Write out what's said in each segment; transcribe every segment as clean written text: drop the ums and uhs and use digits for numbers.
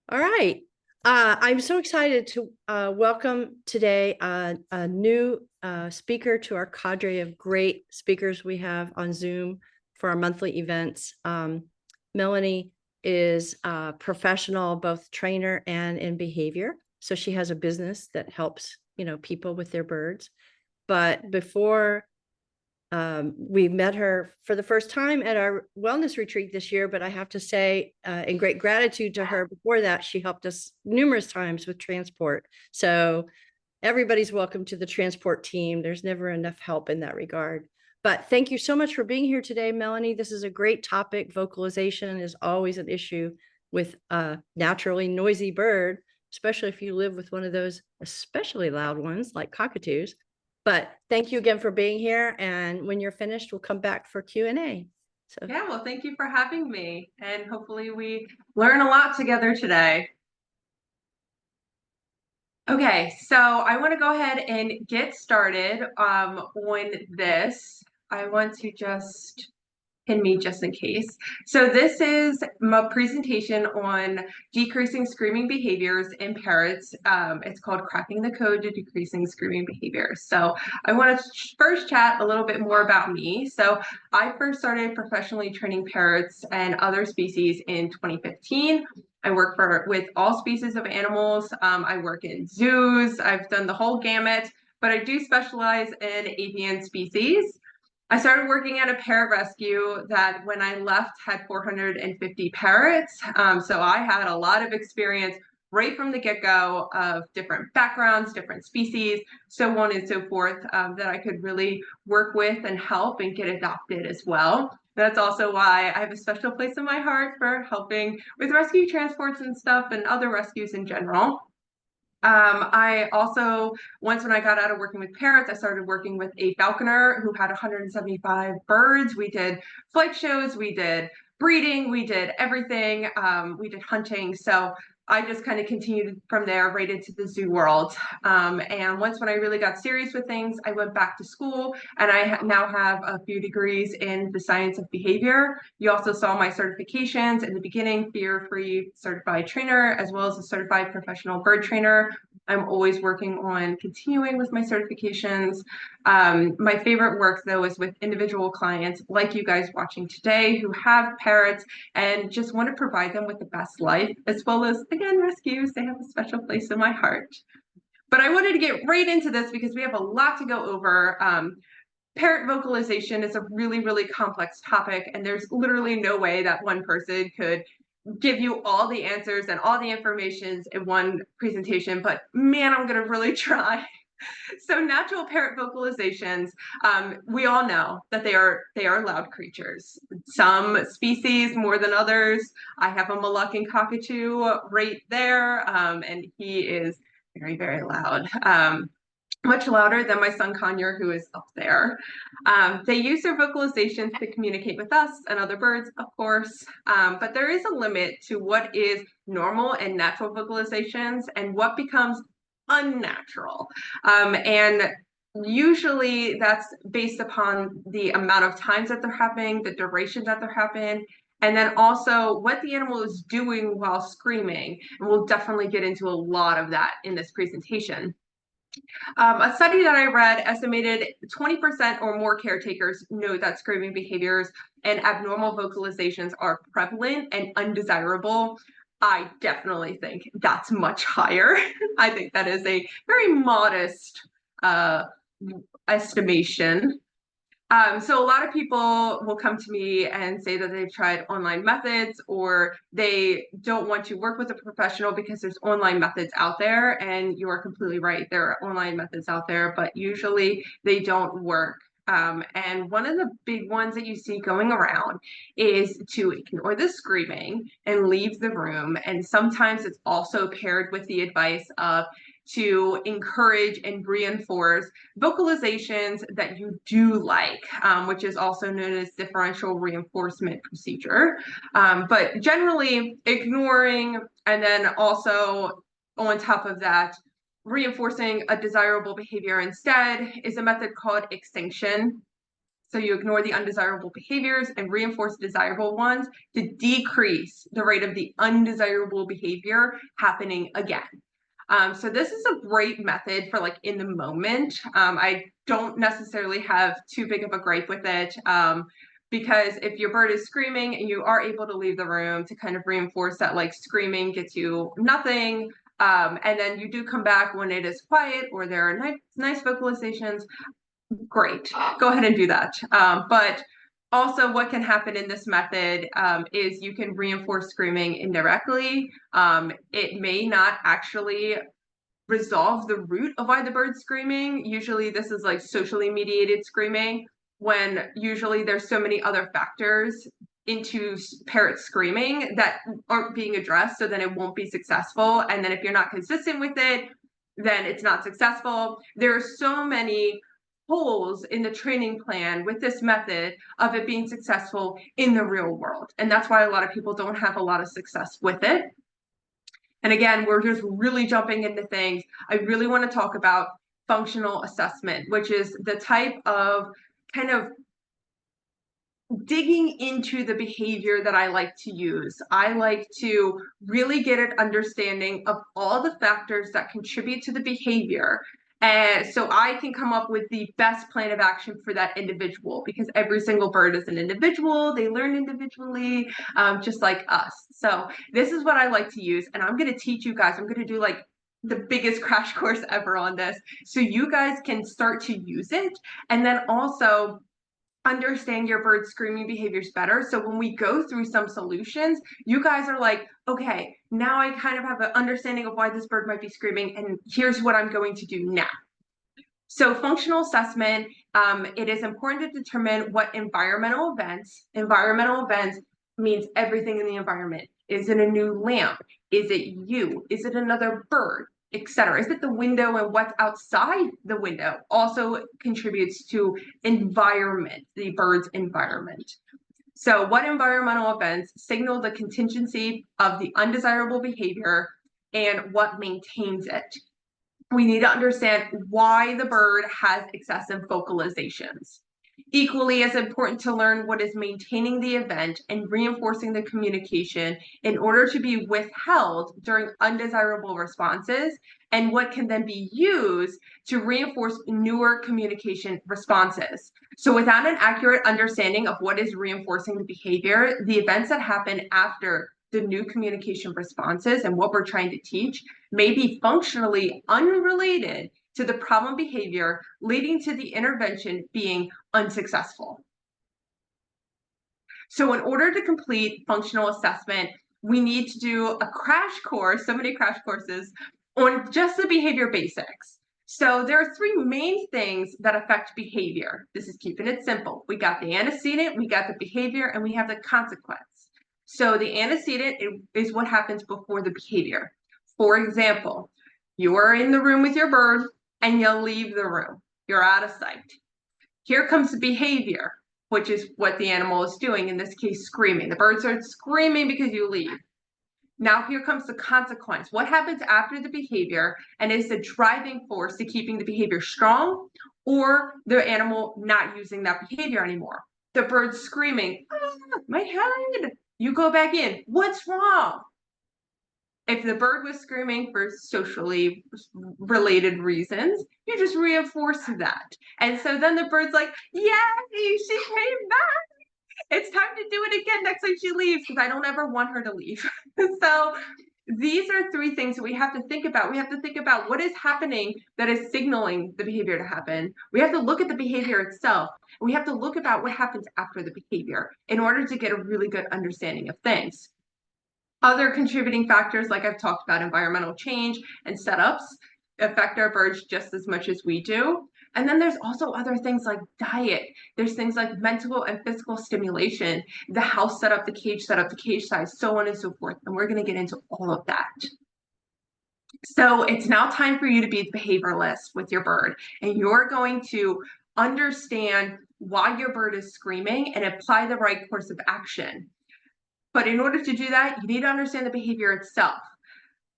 All right. I'm so excited to welcome today a new speaker to our cadre of great speakers we have on Zoom for our monthly events. Melanie is a professional, both trainer and in behavior. So she has a business that helps, people with their birds. But before we met her for the first time at our wellness retreat this year, but I have to say, in great gratitude to her, before that, she helped us numerous times with transport. So everybody's welcome to the transport team. There's never enough help in that regard. But thank you so much for being here today, Melanie. This is a great topic. Vocalization is always an issue with a naturally noisy bird, especially if you live with one of those especially loud ones like cockatoos. But thank you again for being here. And when you're finished, we'll come back for Q&A. So yeah, well, thank you for having me. And hopefully we learn a lot together today. Okay, so I want to go ahead and get started on this. I want to just pin me just in case. So this is my presentation on decreasing screaming behaviors in parrots. It's called Cracking the Code to Decreasing Screaming Behaviors. So I want to first chat a little bit more about me. So I first started professionally training parrots and other species in 2015. I work with all species of animals. I work in zoos. I've done the whole gamut, but I do specialize in avian species. I started working at a parrot rescue that when I left had 450 parrots. So I had a lot of experience right from the get-go of different backgrounds, different species, so on and so forth, that I could really work with and help and get adopted as well. That's also why I have a special place in my heart for helping with rescue transports and stuff and other rescues in general. I also, once when I got out of working with parrots, I started working with a falconer who had 175 birds. We did flight shows, we did breeding, we did everything, we did hunting. So I just kind of continued from there right into the zoo world. And once when I really got serious with things, I went back to school and I now have a few degrees in the science of behavior. You also saw my certifications in the beginning, fear-free certified trainer, as well as a certified professional bird trainer. I'm always working on continuing with my certifications. My favorite work, though, is with individual clients like you guys watching today who have parrots and just want to provide them with the best life, as well as, again, rescues. They have a special place in my heart. But I wanted to get right into this because we have a lot to go over. Parrot vocalization is a really, really complex topic, and there's literally no way that one person could give you all the answers and all the information in one presentation, but man, I'm gonna really try. So natural parrot vocalizations, we all know that they are loud creatures. Some species more than others. I have a Moluccan cockatoo right there, and he is very, very loud. Much louder than my son Conure, who is up there. They use their vocalizations to communicate with us and other birds, of course, but there is a limit to what is normal and natural vocalizations and what becomes unnatural. And usually that's based upon the amount of times that they're happening, the duration that they're happening, and then also what the animal is doing while screaming. And we'll definitely get into a lot of that in this presentation. A study that I read estimated 20% or more caretakers know that screaming behaviors and abnormal vocalizations are prevalent and undesirable. I definitely think that's much higher. I think that is a very modest estimation. So a lot of people will come to me and say that they've tried online methods or they don't want to work with a professional because there's online methods out there, and you are completely right. There are online methods out there, but usually they don't work. And one of the big ones that you see going around is to ignore the screaming and leave the room. And sometimes it's also paired with the advice of to encourage and reinforce vocalizations that you do like, which is also known as differential reinforcement procedure. But generally ignoring, and then also on top of that, reinforcing a desirable behavior instead is a method called extinction. So you ignore the undesirable behaviors and reinforce desirable ones to decrease the rate of the undesirable behavior happening again. So this is a great method for like in the moment. I don't necessarily have too big of a gripe with it. Because if your bird is screaming and you are able to leave the room to kind of reinforce that like screaming gets you nothing, and then you do come back when it is quiet or there are nice vocalizations, great, go ahead and do that. But also what can happen in this method is you can reinforce screaming indirectly. It may not actually resolve the root of why the bird's screaming. Usually this is like socially mediated screaming, when usually there's so many other factors into parrot screaming that aren't being addressed, so then it won't be successful. And then if you're not consistent with it, then it's not successful. There are so many holes in the training plan with this method of it being successful in the real world. And that's why a lot of people don't have a lot of success with it. And again, we're just really jumping into things. I really want to talk about functional assessment, which is the type of kind of digging into the behavior that I like to use. I like to really get an understanding of all the factors that contribute to the behavior. And so I can come up with the best plan of action for that individual, because every single bird is an individual. They learn individually, just like us. So this is what I like to use. And I'm going to teach you guys. I'm going to do like the biggest crash course ever on this, so you guys can start to use it. And then also understand your bird's screaming behaviors better. So when we go through some solutions, you guys are like, okay, now I kind of have an understanding of why this bird might be screaming, and here's what I'm going to do now. So functional assessment, it is important to determine what environmental events means everything in the environment. Is it a new lamp? Is it you? Is it another bird? Etc. Is it the window, and what's outside the window also contributes to environment, the bird's environment. So what environmental events signal the contingency of the undesirable behavior and what maintains it? We need to understand why the bird has excessive vocalizations. Equally as important to learn what is maintaining the event and reinforcing the communication in order to be withheld during undesirable responses, and what can then be used to reinforce newer communication responses. So without an accurate understanding of what is reinforcing the behavior, the events that happen after the new communication responses and what we're trying to teach may be functionally unrelated to the problem behavior, leading to the intervention being unsuccessful. So in order to complete functional assessment, we need to do a crash course, so many crash courses, on just the behavior basics. So there are three main things that affect behavior. This is keeping it simple. We got the antecedent, we got the behavior, and we have the consequence. So the antecedent is what happens before the behavior. For example, you are in the room with your bird and you leave the room. You're out of sight. Here comes the behavior, which is what the animal is doing, in this case, screaming. The bird starts screaming because you leave. Now here comes the consequence. What happens after the behavior, and is the driving force to keeping the behavior strong, or the animal not using that behavior anymore? The bird's screaming, ah, my head. You go back in. What's wrong? If the bird was screaming for socially related reasons, you just reinforce that. And so then the bird's like, yay, she came back. It's time to do it again next time she leaves, because I don't ever want her to leave. So these are three things that we have to think about. We have to think about what is happening that is signaling the behavior to happen. We have to look at the behavior itself. And we have to look about what happens after the behavior in order to get a really good understanding of things. Other contributing factors, like I've talked about, environmental change and setups, affect our birds just as much as we do. And then there's also other things like diet. There's things like mental and physical stimulation, the house setup, the cage size, so on and so forth. And we're going to get into all of that. So it's now time for you to be the behavioralist with your bird. And you're going to understand why your bird is screaming and apply the right course of action. But in order to do that, you need to understand the behavior itself.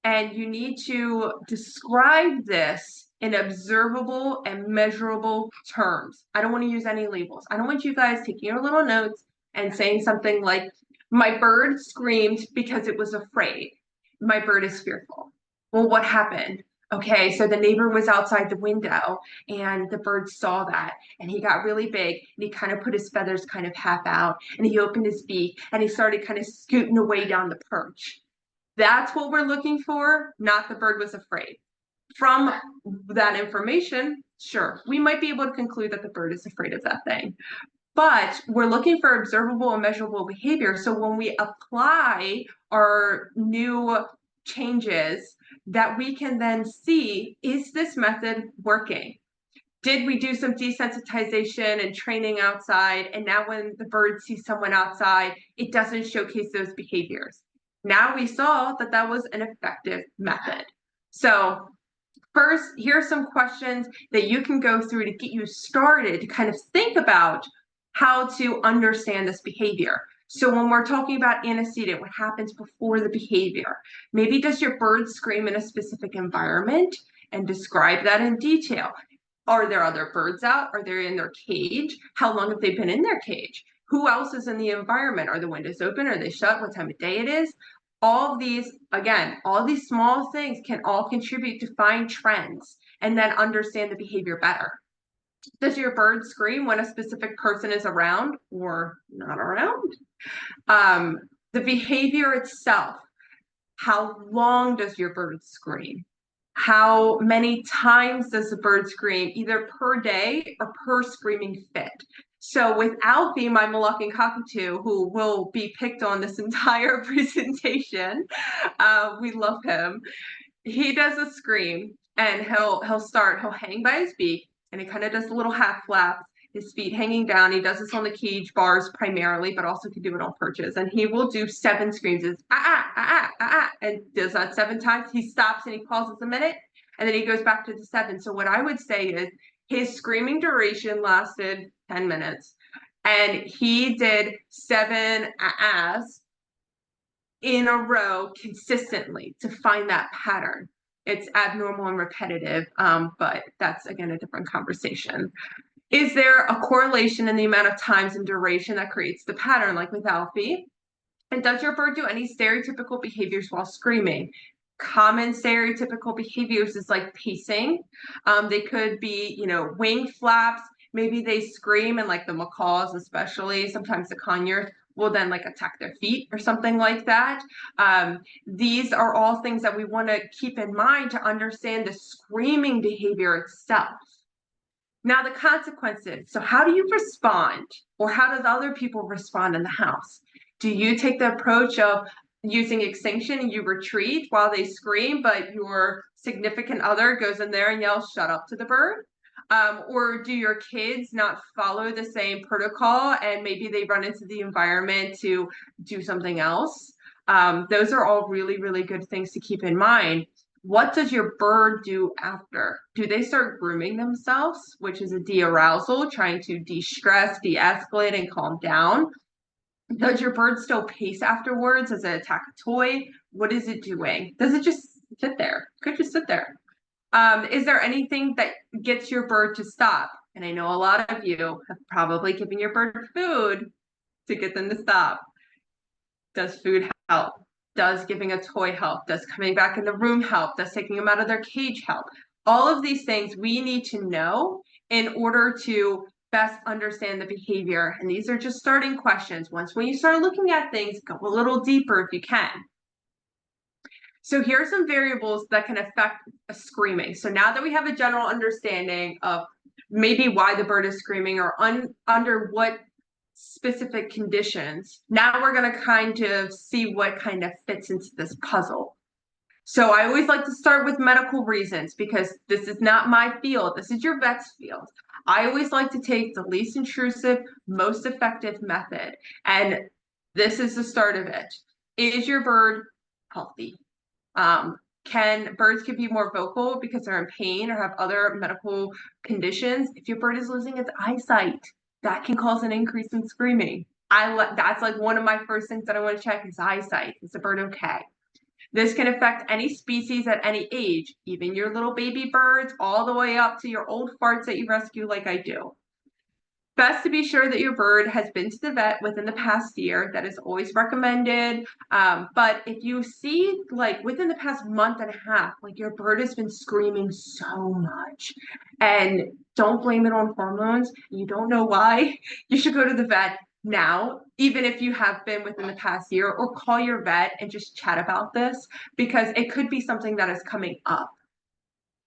And you need to describe this in observable and measurable terms. I don't want to use any labels. I don't want you guys taking your little notes and saying something like, my bird screamed because it was afraid. My bird is fearful. Well, what happened? Okay, so the neighbor was outside the window and the bird saw that and he got really big and he kind of put his feathers kind of half out and he opened his beak and he started kind of scooting away down the perch. That's what we're looking for, not the bird was afraid. From that information, sure, we might be able to conclude that the bird is afraid of that thing. But we're looking for observable and measurable behavior. So when we apply our new changes, that we can then see, is this method working? Did we do some desensitization and training outside? And now when the bird sees someone outside, it doesn't showcase those behaviors. Now we saw that that was an effective method. So first, here are some questions that you can go through to get you started to kind of think about how to understand this behavior. So when we're talking about antecedent, what happens before the behavior? Maybe does your bird scream in a specific environment and describe that in detail? Are there other birds out? Are they in their cage? How long have they been in their cage? Who else is in the environment? Are the windows open? Are they shut? What time of day it is? All of these, again, all these small things can all contribute to find trends and then understand the behavior better. Does your bird scream when a specific person is around or not around? The behavior itself. How long does your bird scream? How many times does the bird scream, either per day or per screaming fit? So with Alfie, my Moluccan cockatoo, who will be picked on this entire presentation, we love him. He does a scream and he'll hang by his beak and he kind of does a little half flap, his feet hanging down. He does this on the cage bars primarily, but also can do it on perches. And he will do 7 screams. It's and does that 7 times. He stops and he pauses a minute and then he goes back to the 7. So what I would say is his screaming duration lasted 10 minutes and he did 7 ahs in a row consistently to find that pattern. It's abnormal and repetitive, but that's, again, a different conversation. Is there a correlation in the amount of times and duration that creates the pattern, like with Alfie? And does your bird do any stereotypical behaviors while screaming? Common stereotypical behaviors is like pacing. They could be, wing flaps. Maybe they scream, and like the macaws especially, sometimes the conures will then like attack their feet or something like that. These are all things that we want to keep in mind to understand the screaming behavior itself. Now the consequences. So how do you respond, or how does other people respond in the house? Do you take the approach of using extinction and you retreat while they scream, but your significant other goes in there and yells, "Shut up" to the bird? Or do your kids not follow the same protocol and maybe they run into the environment to do something else? Those are all really, really good things to keep in mind. What does your bird do after? Do they start grooming themselves, which is a de-arousal, trying to de-stress, de-escalate, and calm down? Does your bird still pace afterwards? Does it attack a toy? What is it doing? Does it just sit there? Could just sit there. Is there anything that gets your bird to stop? And I know a lot of you have probably given your bird food to get them to stop. Does food help? Does giving a toy help? Does coming back in the room help? Does taking them out of their cage help? All of these things we need to know in order to best understand the behavior. And these are just starting questions. Once when you start looking at things, go a little deeper if you can. So here are some variables that can affect screaming. So now that we have a general understanding of maybe why the bird is screaming or under what specific conditions, now we're going to kind of see what kind of fits into this puzzle. So I always like to start with medical reasons because this is not my field. This is your vet's field. I always like to take the least intrusive, most effective method. And this is the start of it. Is your bird healthy? Birds can be more vocal because they're in pain or have other medical conditions. If your bird is losing its eyesight, that can cause an increase in screaming. That's like one of my first things that I want to check is eyesight. Is the bird okay? This can affect any species at any age, even your little baby birds, all the way up to your old farts that you rescue like I do. Best to be sure that your bird has been to the vet within the past year. That is always recommended. But if you see, like, within the past month and a half, like your bird has been screaming so much, and don't blame it on hormones, you don't know why, you should go to the vet now, even if you have been within the past year, or call your vet and just chat about this, because it could be something that is coming up.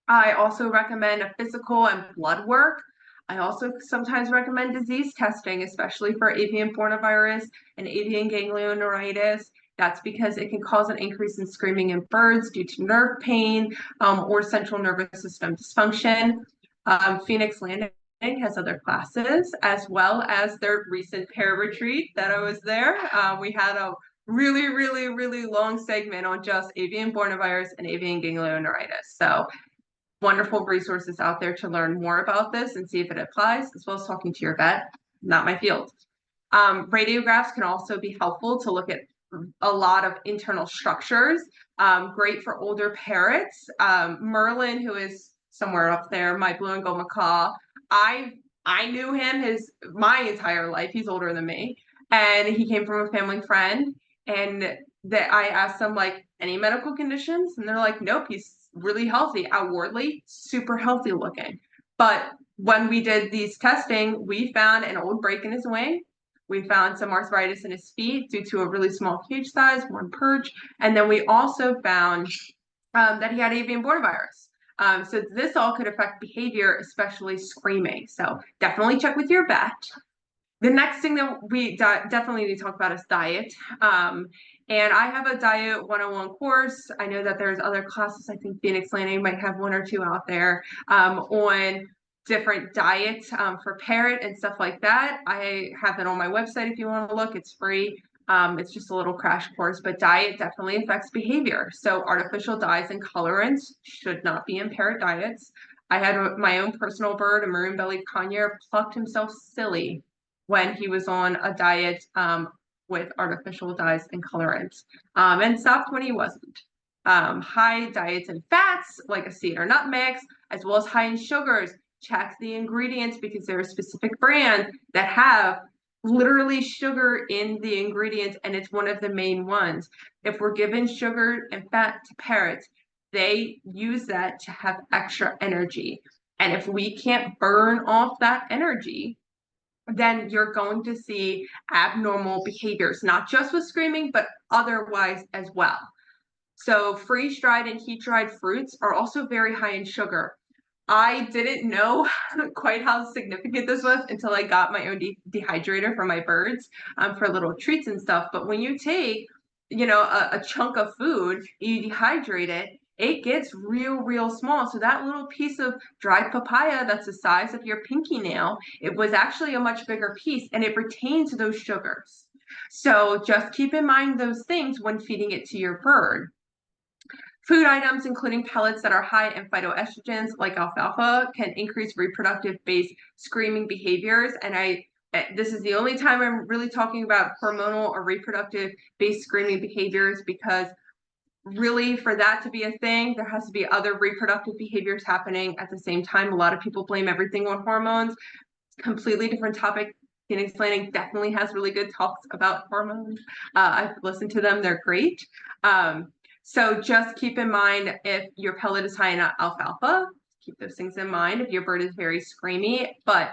I also recommend a physical and blood work. I also sometimes recommend disease testing, especially for avian parvovirus and avian ganglionoridis. That's because it can cause an increase in screaming in birds due to nerve pain or central nervous system dysfunction. Phoenix Landing has other classes, as well as their recent parrot retreat that I was there. We had a really long segment on just avian parvovirus and avian ganglionoridis. So wonderful resources out there to learn more about this and see if it applies, as well as talking to your vet. Not my field. Radiographs can also be helpful to look at a lot of internal structures. Great for older parrots. Merlin, who is somewhere up there, my blue and gold macaw, I knew him my entire life. He's older than me, and he came from a family friend. And that I asked them, like, any medical conditions, and they're like, nope, he's really healthy. Outwardly, super healthy looking. But when we did these testing, we found an old break in his wing. We found some arthritis in his feet due to a really small cage size, one perch. And then we also found that he had avian parvovirus. So this all could affect behavior, especially screaming. So definitely check with your vet. The next thing that we definitely need to talk about is diet. And I have a diet 101 course. I know that there's other classes. I think Phoenix Landing might have one or two out there on different diets for parrot and stuff like that. I have it on my website if you want to look. It's free. It's just a little crash course, but diet definitely affects behavior. So artificial dyes and colorants should not be in parrot diets. I had my own personal bird, a maroon-bellied conure, plucked himself silly when he was on a diet with artificial dyes and colorants, and stopped when he wasn't. High diets in fats, like a cedar nutmegs, as well as high in sugars. Check the ingredients, because there are specific brands that have literally sugar in the ingredients, and it's one of the main ones. If we're given sugar and fat to parrots, they use that to have extra energy. And if we can't burn off that energy, then you're going to see abnormal behaviors, not just with screaming, but otherwise as well. So freeze-dried and heat-dried fruits are also very high in sugar. I didn't know quite how significant this was until I got my own dehydrator for my birds for little treats and stuff. But when you take, a chunk of food, you dehydrate it, it gets real small. So that little piece of dried papaya that's the size of your pinky nail, it was actually a much bigger piece, and it retains those sugars. So just keep in mind those things when feeding it to your bird. Food items, including pellets that are high in phytoestrogens, like alfalfa, can increase reproductive-based screaming behaviors. And this is the only time I'm really talking about hormonal or reproductive-based screaming behaviors, because really, for that to be a thing, there has to be other reproductive behaviors happening at the same time. A lot of people blame everything on hormones. Completely different topic. Phoenix Landing definitely has really good talks about hormones. I've listened to them. They're great. So just keep in mind, if your pellet is high in alfalfa, keep those things in mind if your bird is very screamy. But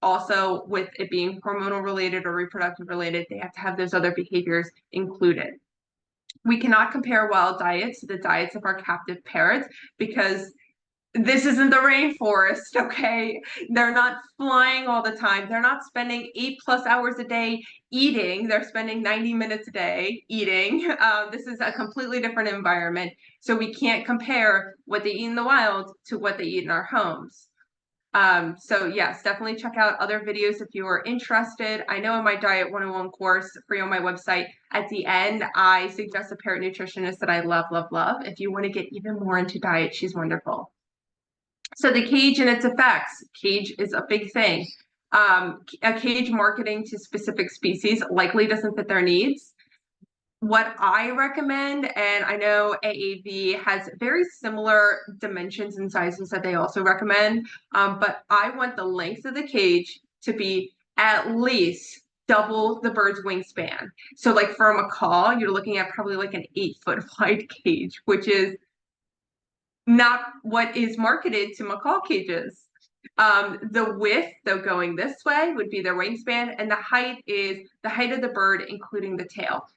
also, with it being hormonal related or reproductive related, they have to have those other behaviors included. We cannot compare wild diets to the diets of our captive parrots, because this isn't the rainforest, okay? They're not flying all the time. They're not spending 8+ hours a day eating. They're spending 90 minutes a day eating. This is a completely different environment. So we can't compare what they eat in the wild to what they eat in our homes. So yes, definitely check out other videos if you are interested. I know in my Diet 101 course, free on my website, at the end, I suggest a parrot nutritionist that I love. If you want to get even more into diet, she's wonderful. So the cage and its effects. Cage is a big thing. A cage marketing to specific species likely doesn't fit their needs. what I recommend, and I know AAV has very similar dimensions and sizes that they also recommend, but I want the length of the cage to be at least double the bird's wingspan. So like for a macaw, you're looking at probably like an 8-foot wide cage, which is not what is marketed to macaw cages. The width, though, going this way would be their wingspan, and the height is the height of the bird, including the tail.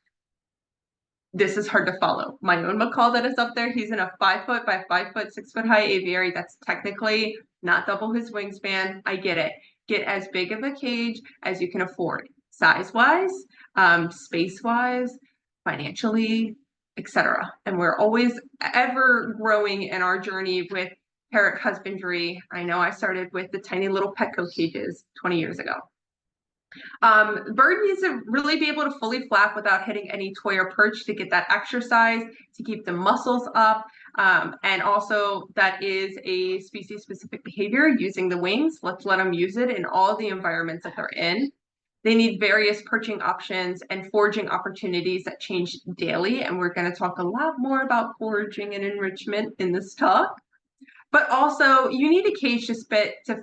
This is hard to follow. My own macaw that is up there, he's in a 5-foot by 5-foot, 6-foot high aviary. That's technically not double his wingspan. I get it. Get as big of a cage as you can afford, size-wise, space-wise, financially, etc. And we're always ever growing in our journey with parrot husbandry. I know I started with the tiny little Petco cages 20 years ago. Bird needs to really be able to fully flap without hitting any toy or perch to get that exercise, to keep the muscles up. And also that is a species specific behavior, using the wings. Let's let them use it in all the environments that they're in. They need various perching options and foraging opportunities that change daily. And we're going to talk a lot more about foraging and enrichment in this talk. But also, you need a cage to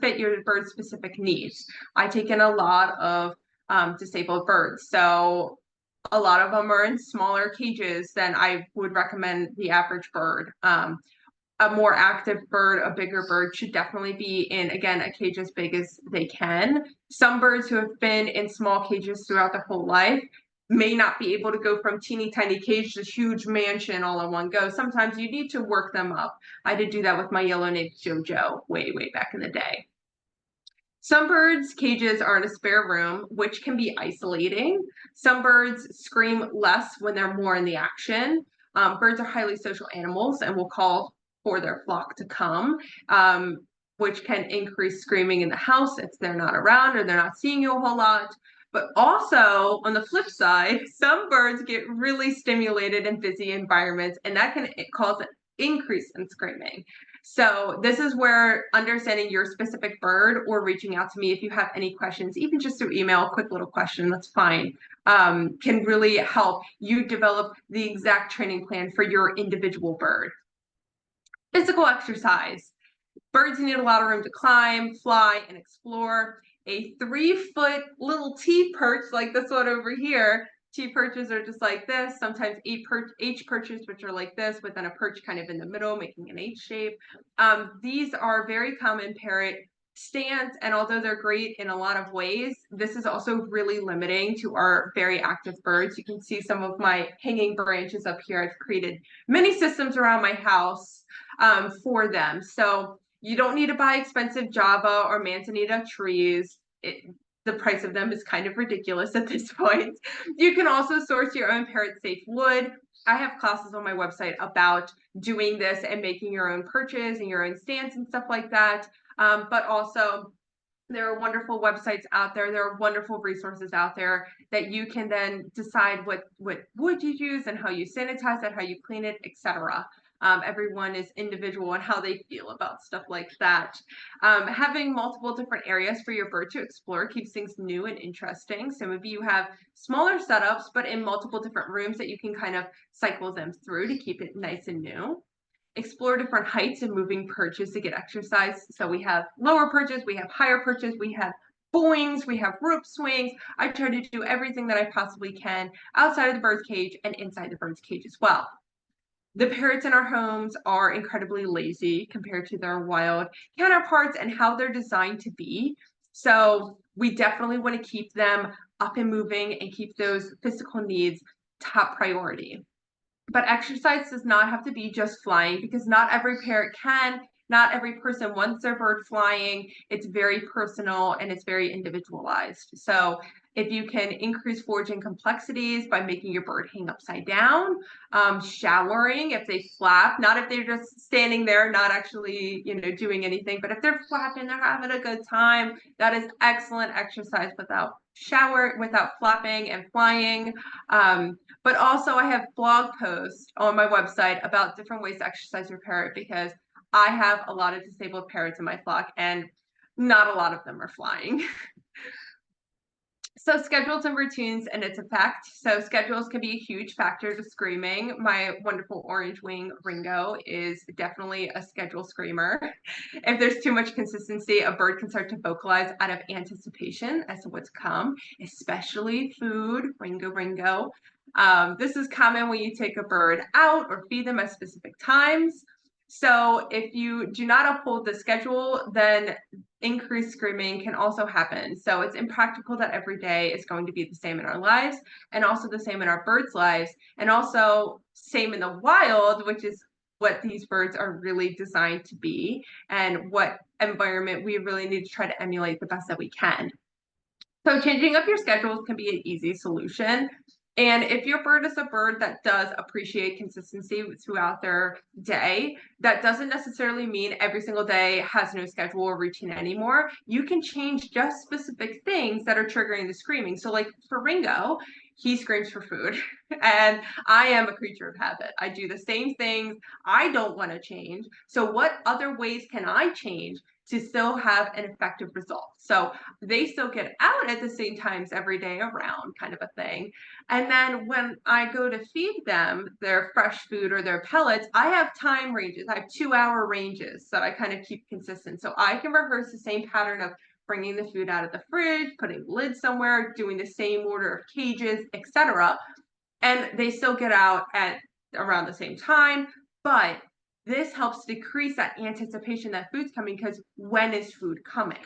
fit your bird specific needs. I take in a lot of disabled birds, so a lot of them are in smaller cages than I would recommend the average bird. A more active bird, a bigger bird, should definitely be in, again, a cage as big as they can. Some birds who have been in small cages throughout their whole life may not be able to go from teeny tiny cage to huge mansion all in one go. Sometimes you need to work them up. I did do that with my yellow-naped Jojo way back in the day. Some birds' cages are in a spare room, which can be isolating. Some birds scream less when they're more in the action. Birds are highly social animals and will call for their flock to come, which can increase screaming in the house if they're not around or they're not seeing you a whole lot. But also, on the flip side, some birds get really stimulated in busy environments, and that can cause an increase in screaming. So this is where understanding your specific bird or reaching out to me if you have any questions, even just through email, a quick little question, that's fine, can really help you develop the exact training plan for your individual bird. Physical exercise. Birds need a lot of room to climb, fly, and explore. A 3-foot little T-perch like this one over here. T-perches are just like this, sometimes H-perches, which are like this, with then a perch kind of in the middle, making an H shape. These are very common parrot stands, and although they're great in a lot of ways, this is also really limiting to our very active birds. You can see some of my hanging branches up here. I've created many systems around my house for them. So you don't need to buy expensive Java or Manzanita trees. The price of them is kind of ridiculous at this point. You can also source your own parrot-safe wood. I have classes on my website about doing this and making your own perches and your own stands and stuff like that. But also, there are wonderful websites out there. There are wonderful resources out there that you can then decide what wood you use and how you sanitize it, how you clean it, etc. Everyone is individual and how they feel about stuff like that. Having multiple different areas for your bird to explore keeps things new and interesting. So maybe you have smaller setups, but in multiple different rooms that you can kind of cycle them through to keep it nice and new. Explore different heights and moving perches to get exercise. So we have lower perches, we have higher perches, we have boings, we have rope swings. I try to do everything that I possibly can outside of the bird's cage and inside the bird's cage as well. The parrots in our homes are incredibly lazy compared to their wild counterparts and how they're designed to be. So we definitely want to keep them up and moving and keep those physical needs top priority. But exercise does not have to be just flying, because not every parrot can, not every person wants their bird flying. It's very personal and it's very individualized. So if you can increase foraging complexities by making your bird hang upside down, showering if they flap, not if they're just standing there, not actually, doing anything, but if they're flapping, they're having a good time, that is excellent exercise without flapping and flying. But also I have blog posts on my website about different ways to exercise your parrot, because I have a lot of disabled parrots in my flock and not a lot of them are flying. So schedules and routines and its effect. So schedules can be a huge factor to screaming. My wonderful orange wing Ringo is definitely a schedule screamer. If there's too much consistency, a bird can start to vocalize out of anticipation as to what's come, especially food, Ringo, Ringo. This is common when you take a bird out or feed them at specific times. So if you do not uphold the schedule, then increased screaming can also happen. So it's impractical that every day is going to be the same in our lives and also the same in our birds' lives and also same in the wild, which is what these birds are really designed to be and what environment we really need to try to emulate the best that we can. So changing up your schedules can be an easy solution. And if your bird is a bird that does appreciate consistency throughout their day, that doesn't necessarily mean every single day has no schedule or routine anymore. You can change just specific things that are triggering the screaming. So like for Ringo, he screams for food and I am a creature of habit. I do the same things. I don't want to change. So what other ways can I change to still have an effective result? So they still get out at the same times every day around, kind of a thing. And then when I go to feed them their fresh food or their pellets, I have time ranges. I have 2-hour ranges that I kind of keep consistent. So I can rehearse the same pattern of bringing the food out of the fridge, putting the lid somewhere, doing the same order of cages, etc. And they still get out at around the same time, but this helps decrease that anticipation that food's coming because when is food coming?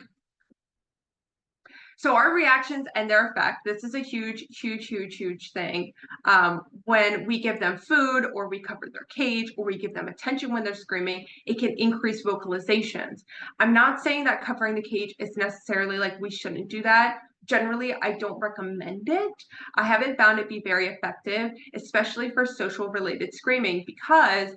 So our reactions and their effect, this is a huge, huge, huge, huge thing. When we give them food or we cover their cage or we give them attention when they're screaming, it can increase vocalizations. I'm not saying that covering the cage is necessarily like we shouldn't do that. Generally, I don't recommend it. I haven't found it be very effective, especially for social related screaming, because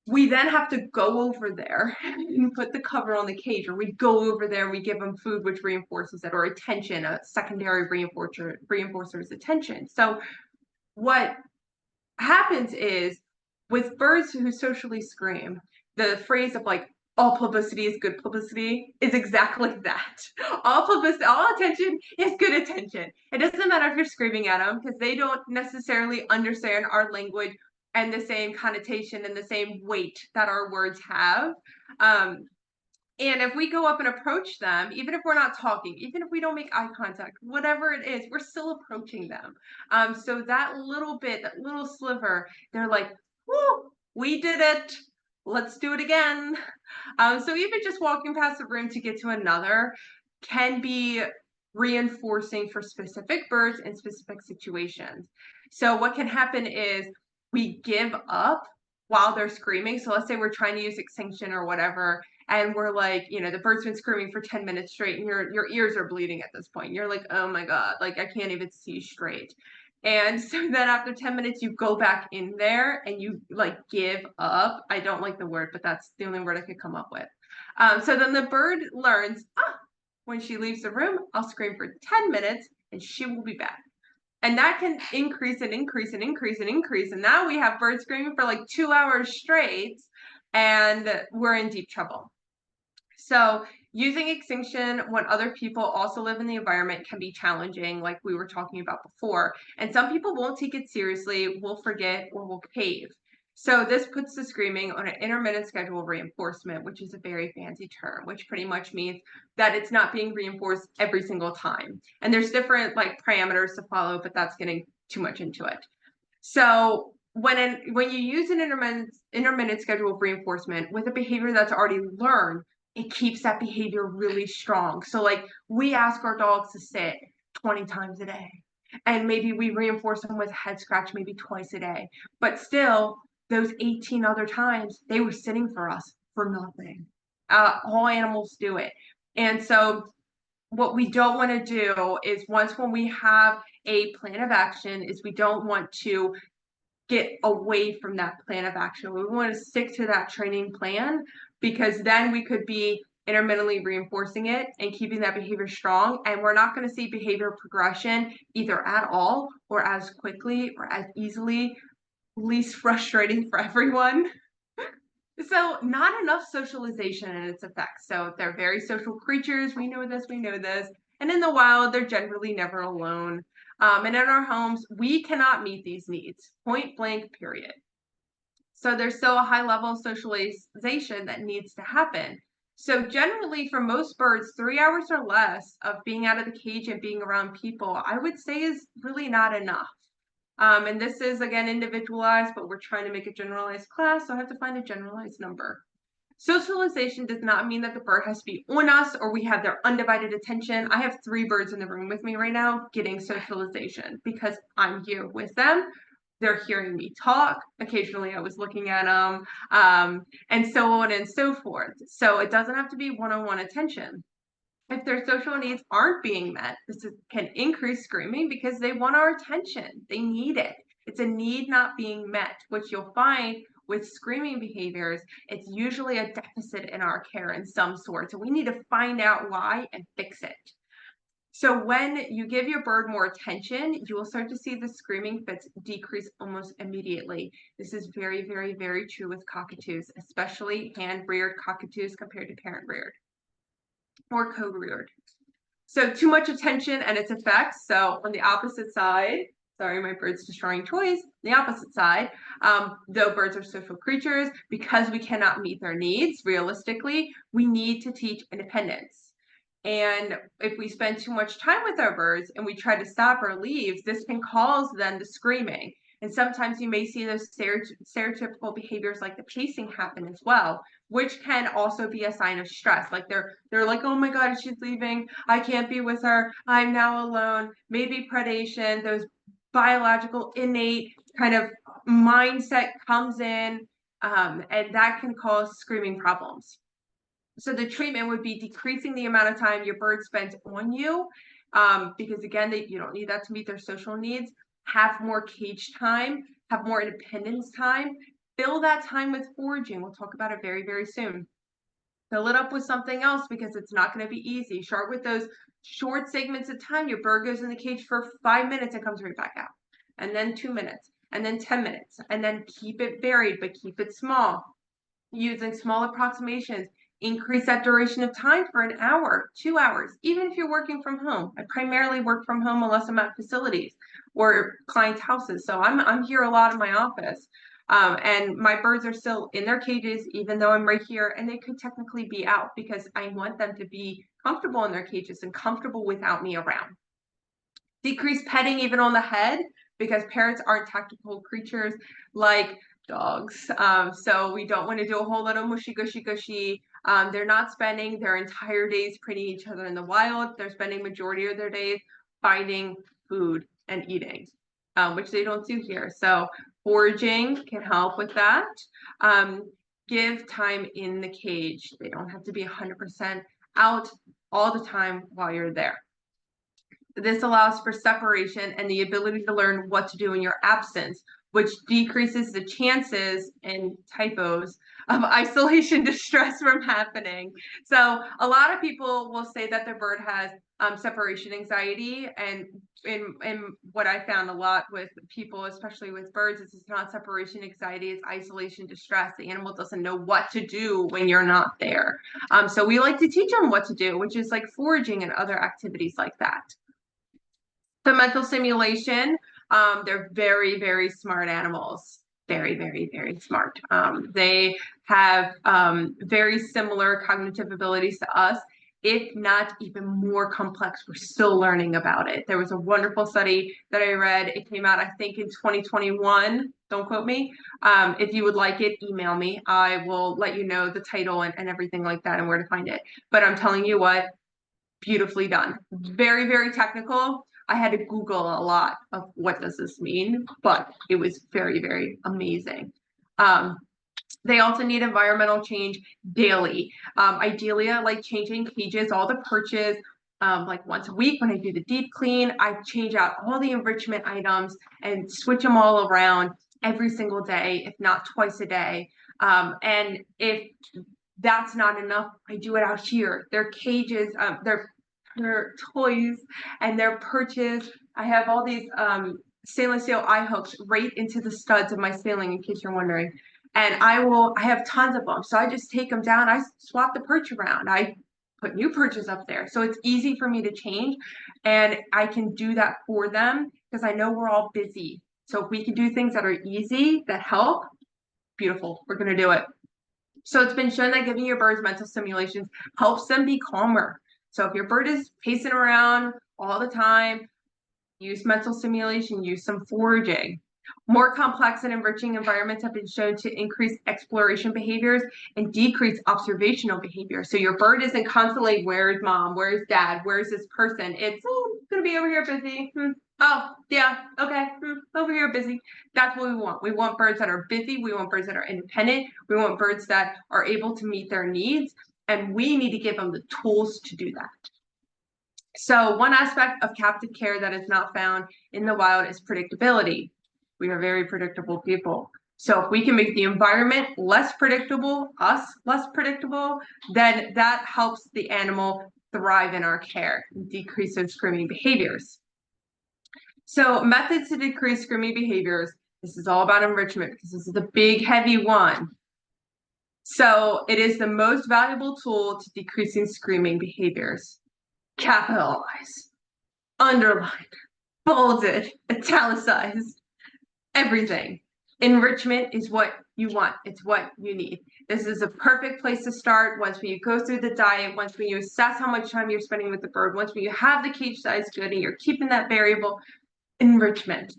we then have to go over there and put the cover on the cage, or we go over there and we give them food, which reinforces it, or attention, a secondary reinforcers attention. So what happens is with birds who socially scream, the phrase of like, all publicity is good publicity is exactly that. All publicity, all attention is good attention. It doesn't matter if you're screaming at them because they don't necessarily understand our language and the same connotation and the same weight that our words have. And if we go up and approach them, even if we're not talking, even if we don't make eye contact, whatever it is, we're still approaching them. So that little bit, that little sliver, they're like, whoo, we did it. Let's do it again. So even just walking past the room to get to another can be reinforcing for specific birds in specific situations. So what can happen is we give up while they're screaming. So let's say we're trying to use extinction or whatever, and we're like, you know, the bird's been screaming for 10 minutes straight and your ears are bleeding at this point. You're like, oh my God, like I can't even see straight. And so then after 10 minutes, you go back in there and you like give up. I don't like the word, but that's the only word I could come up with. So then the bird learns, when she leaves the room, I'll scream for 10 minutes and she will be back. And that can increase and increase and increase and increase. And now we have birds screaming for like 2 hours straight and we're in deep trouble. So using extinction when other people also live in the environment can be challenging, like we were talking about before. And some people won't take it seriously, will forget, or will cave. So this puts the screaming on an intermittent schedule reinforcement, which is a very fancy term, which pretty much means that it's not being reinforced every single time. And there's different like parameters to follow, but that's getting too much into it. So when you use an intermittent schedule of reinforcement with a behavior that's already learned, it keeps that behavior really strong. So like we ask our dogs to sit 20 times a day, and maybe we reinforce them with a head scratch maybe twice a day, but still those 18 other times they were sitting for us for nothing. All animals do it. And so what we don't want to do is when we have a plan of action is we don't want to get away from that plan of action. We want to stick to that training plan because then we could be intermittently reinforcing it and keeping that behavior strong. And we're not going to see behavior progression either at all or as quickly or as easily, least frustrating for everyone. So not enough socialization and its effects. So they're very social creatures. We know this. And in the wild, they're generally never alone. And in our homes, we cannot meet these needs, point blank, period. So there's still a high level of socialization that needs to happen. So generally for most birds, 3 hours or less of being out of the cage and being around people, I would say is really not enough. And this is, again, individualized, but we're trying to make a generalized class, so I have to find a generalized number. Socialization does not mean that the bird has to be on us or we have their undivided attention. I have 3 birds in the room with me right now getting socialization because I'm here with them. They're hearing me talk. Occasionally I was looking at them, and so on and so forth. So it doesn't have to be one-on-one attention. If their social needs aren't being met, can increase screaming because they want our attention. They need it. It's a need not being met, which you'll find with screaming behaviors. It's usually a deficit in our care in some sort. So we need to find out why and fix it. So when you give your bird more attention, you will start to see the screaming fits decrease almost immediately. This is very, very, very true with cockatoos, especially hand-reared cockatoos compared to parent-reared or co-reared. So too much attention and its effects. So on the opposite side, sorry, my bird's destroying toys. The opposite side, though birds are social creatures, because we cannot meet their needs realistically, we need to teach independence. And if we spend too much time with our birds and we try to stop or leave, this can cause them to screaming. And sometimes you may see those stereotypical behaviors like the pacing happen as well, which can also be a sign of stress. Like they're like, oh my God, she's leaving. I can't be with her. I'm now alone. Maybe predation, those biological innate kind of mindset comes in, and that can cause screaming problems. So the treatment would be decreasing the amount of time your bird spends on you, because again, you don't need that to meet their social needs. Have more cage time, have more independence time, fill that time with foraging. We'll talk about it very, very soon. Fill it up with something else because it's not going to be easy. Start with those short segments of time. Your bird goes in the cage for 5 minutes and comes right back out. And then 2 minutes, and then 10 minutes, and then keep it varied, but keep it small. Using small approximations. Increase that duration of time for an hour, 2 hours, even if you're working from home. I primarily work from home unless I'm at facilities or clients' houses. So I'm here a lot in my office. And my birds are still in their cages, even though I'm right here, and they could technically be out because I want them to be comfortable in their cages and comfortable without me around. Decrease petting even on the head because parrots aren't tactical creatures like dogs. So we don't want to do a whole lot of mushy, gushy, gushy. They're not spending their entire days preening each other in the wild. They're spending majority of their days finding food and eating, which they don't do here. So foraging can help with that. Give time in the cage. They don't have to be 100% out all the time while you're there. This allows for separation and the ability to learn what to do in your absence, which decreases the chances and typos of isolation distress from happening. So a lot of people will say that their bird has separation anxiety, and in what I found a lot with people, especially with birds, is it's not separation anxiety, it's isolation distress. The animal doesn't know what to do when you're not there. So we like to teach them what to do, which is like foraging and other activities like that. The mental simulation, they're very, very smart animals. Very, very, very smart. They have very similar cognitive abilities to us, if not even more complex. We're still learning about it. There was a wonderful study that I read. It came out, I think, in 2021. Don't quote me. If you would like it, email me. I will let you know the title and everything like that and where to find it. But I'm telling you what, beautifully done. Very, very technical. I had to Google a lot of what does this mean, but it was very, very amazing. They also need environmental change daily. Ideally, I like changing cages, all the perches, like once a week when I do the deep clean. I change out all the enrichment items and switch them all around every single day, if not twice a day. And if that's not enough, I do it out here. Their cages, their toys and their perches. I have all these stainless steel eye hooks right into the studs of my ceiling, in case you're wondering. And I have tons of them. So I just take them down. I swap the perch around. I put new perches up there. So it's easy for me to change, and I can do that for them because I know we're all busy. So if we can do things that are easy, that help, beautiful, we're going to do it. So it's been shown that giving your birds mental stimulations helps them be calmer. So if your bird is pacing around all the time, use mental stimulation, use some foraging. More complex and enriching environments have been shown to increase exploration behaviors and decrease observational behavior. So your bird isn't constantly, where's mom, where's dad, where's this person? It's, oh, it's gonna be over here busy. Oh, yeah, okay, over here busy. That's what we want. We want birds that are busy. We want birds that are independent. We want birds that are able to meet their needs. And we need to give them the tools to do that. So one aspect of captive care that is not found in the wild is predictability. We are very predictable people. So if we can make the environment less predictable, us less predictable, then that helps the animal thrive in our care and decrease those screaming behaviors. So methods to decrease screaming behaviors, this is all about enrichment because this is the big, heavy one. So it is the most valuable tool to decreasing screaming behaviors. Capitalize, underlined, bolded, italicized, everything. Enrichment is what you want. It's what you need. This is a perfect place to start once when you go through the diet, once when you assess how much time you're spending with the bird, once when you have the cage size good and you're keeping that variable. Enrichment.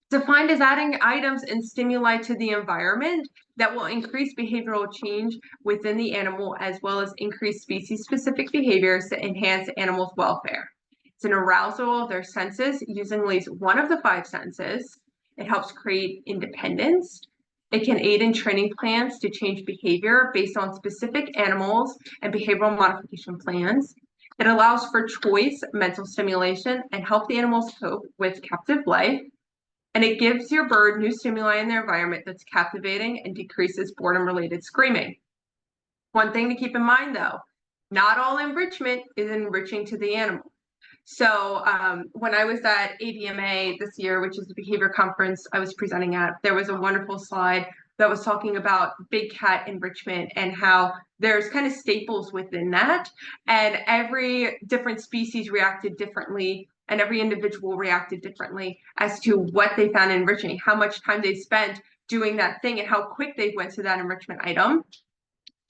Defined as adding items and stimuli to the environment that will increase behavioral change within the animal, as well as increase species-specific behaviors to enhance the animal's welfare. It's an arousal of their senses using at least one of the 5 senses. It helps create independence. It can aid in training plans to change behavior based on specific animals and behavioral modification plans. It allows for choice, mental stimulation, and help the animals cope with captive life. And it gives your bird new stimuli in their environment that's captivating and decreases boredom-related screaming. One thing to keep in mind, though, not all enrichment is enriching to the animal. So when I was at ABMA this year, which is the behavior conference I was presenting at, there was a wonderful slide that was talking about big cat enrichment and how there's kind of staples within that. And every different species reacted differently, and every individual reacted differently as to what they found enriching, how much time they spent doing that thing, and how quick they went to that enrichment item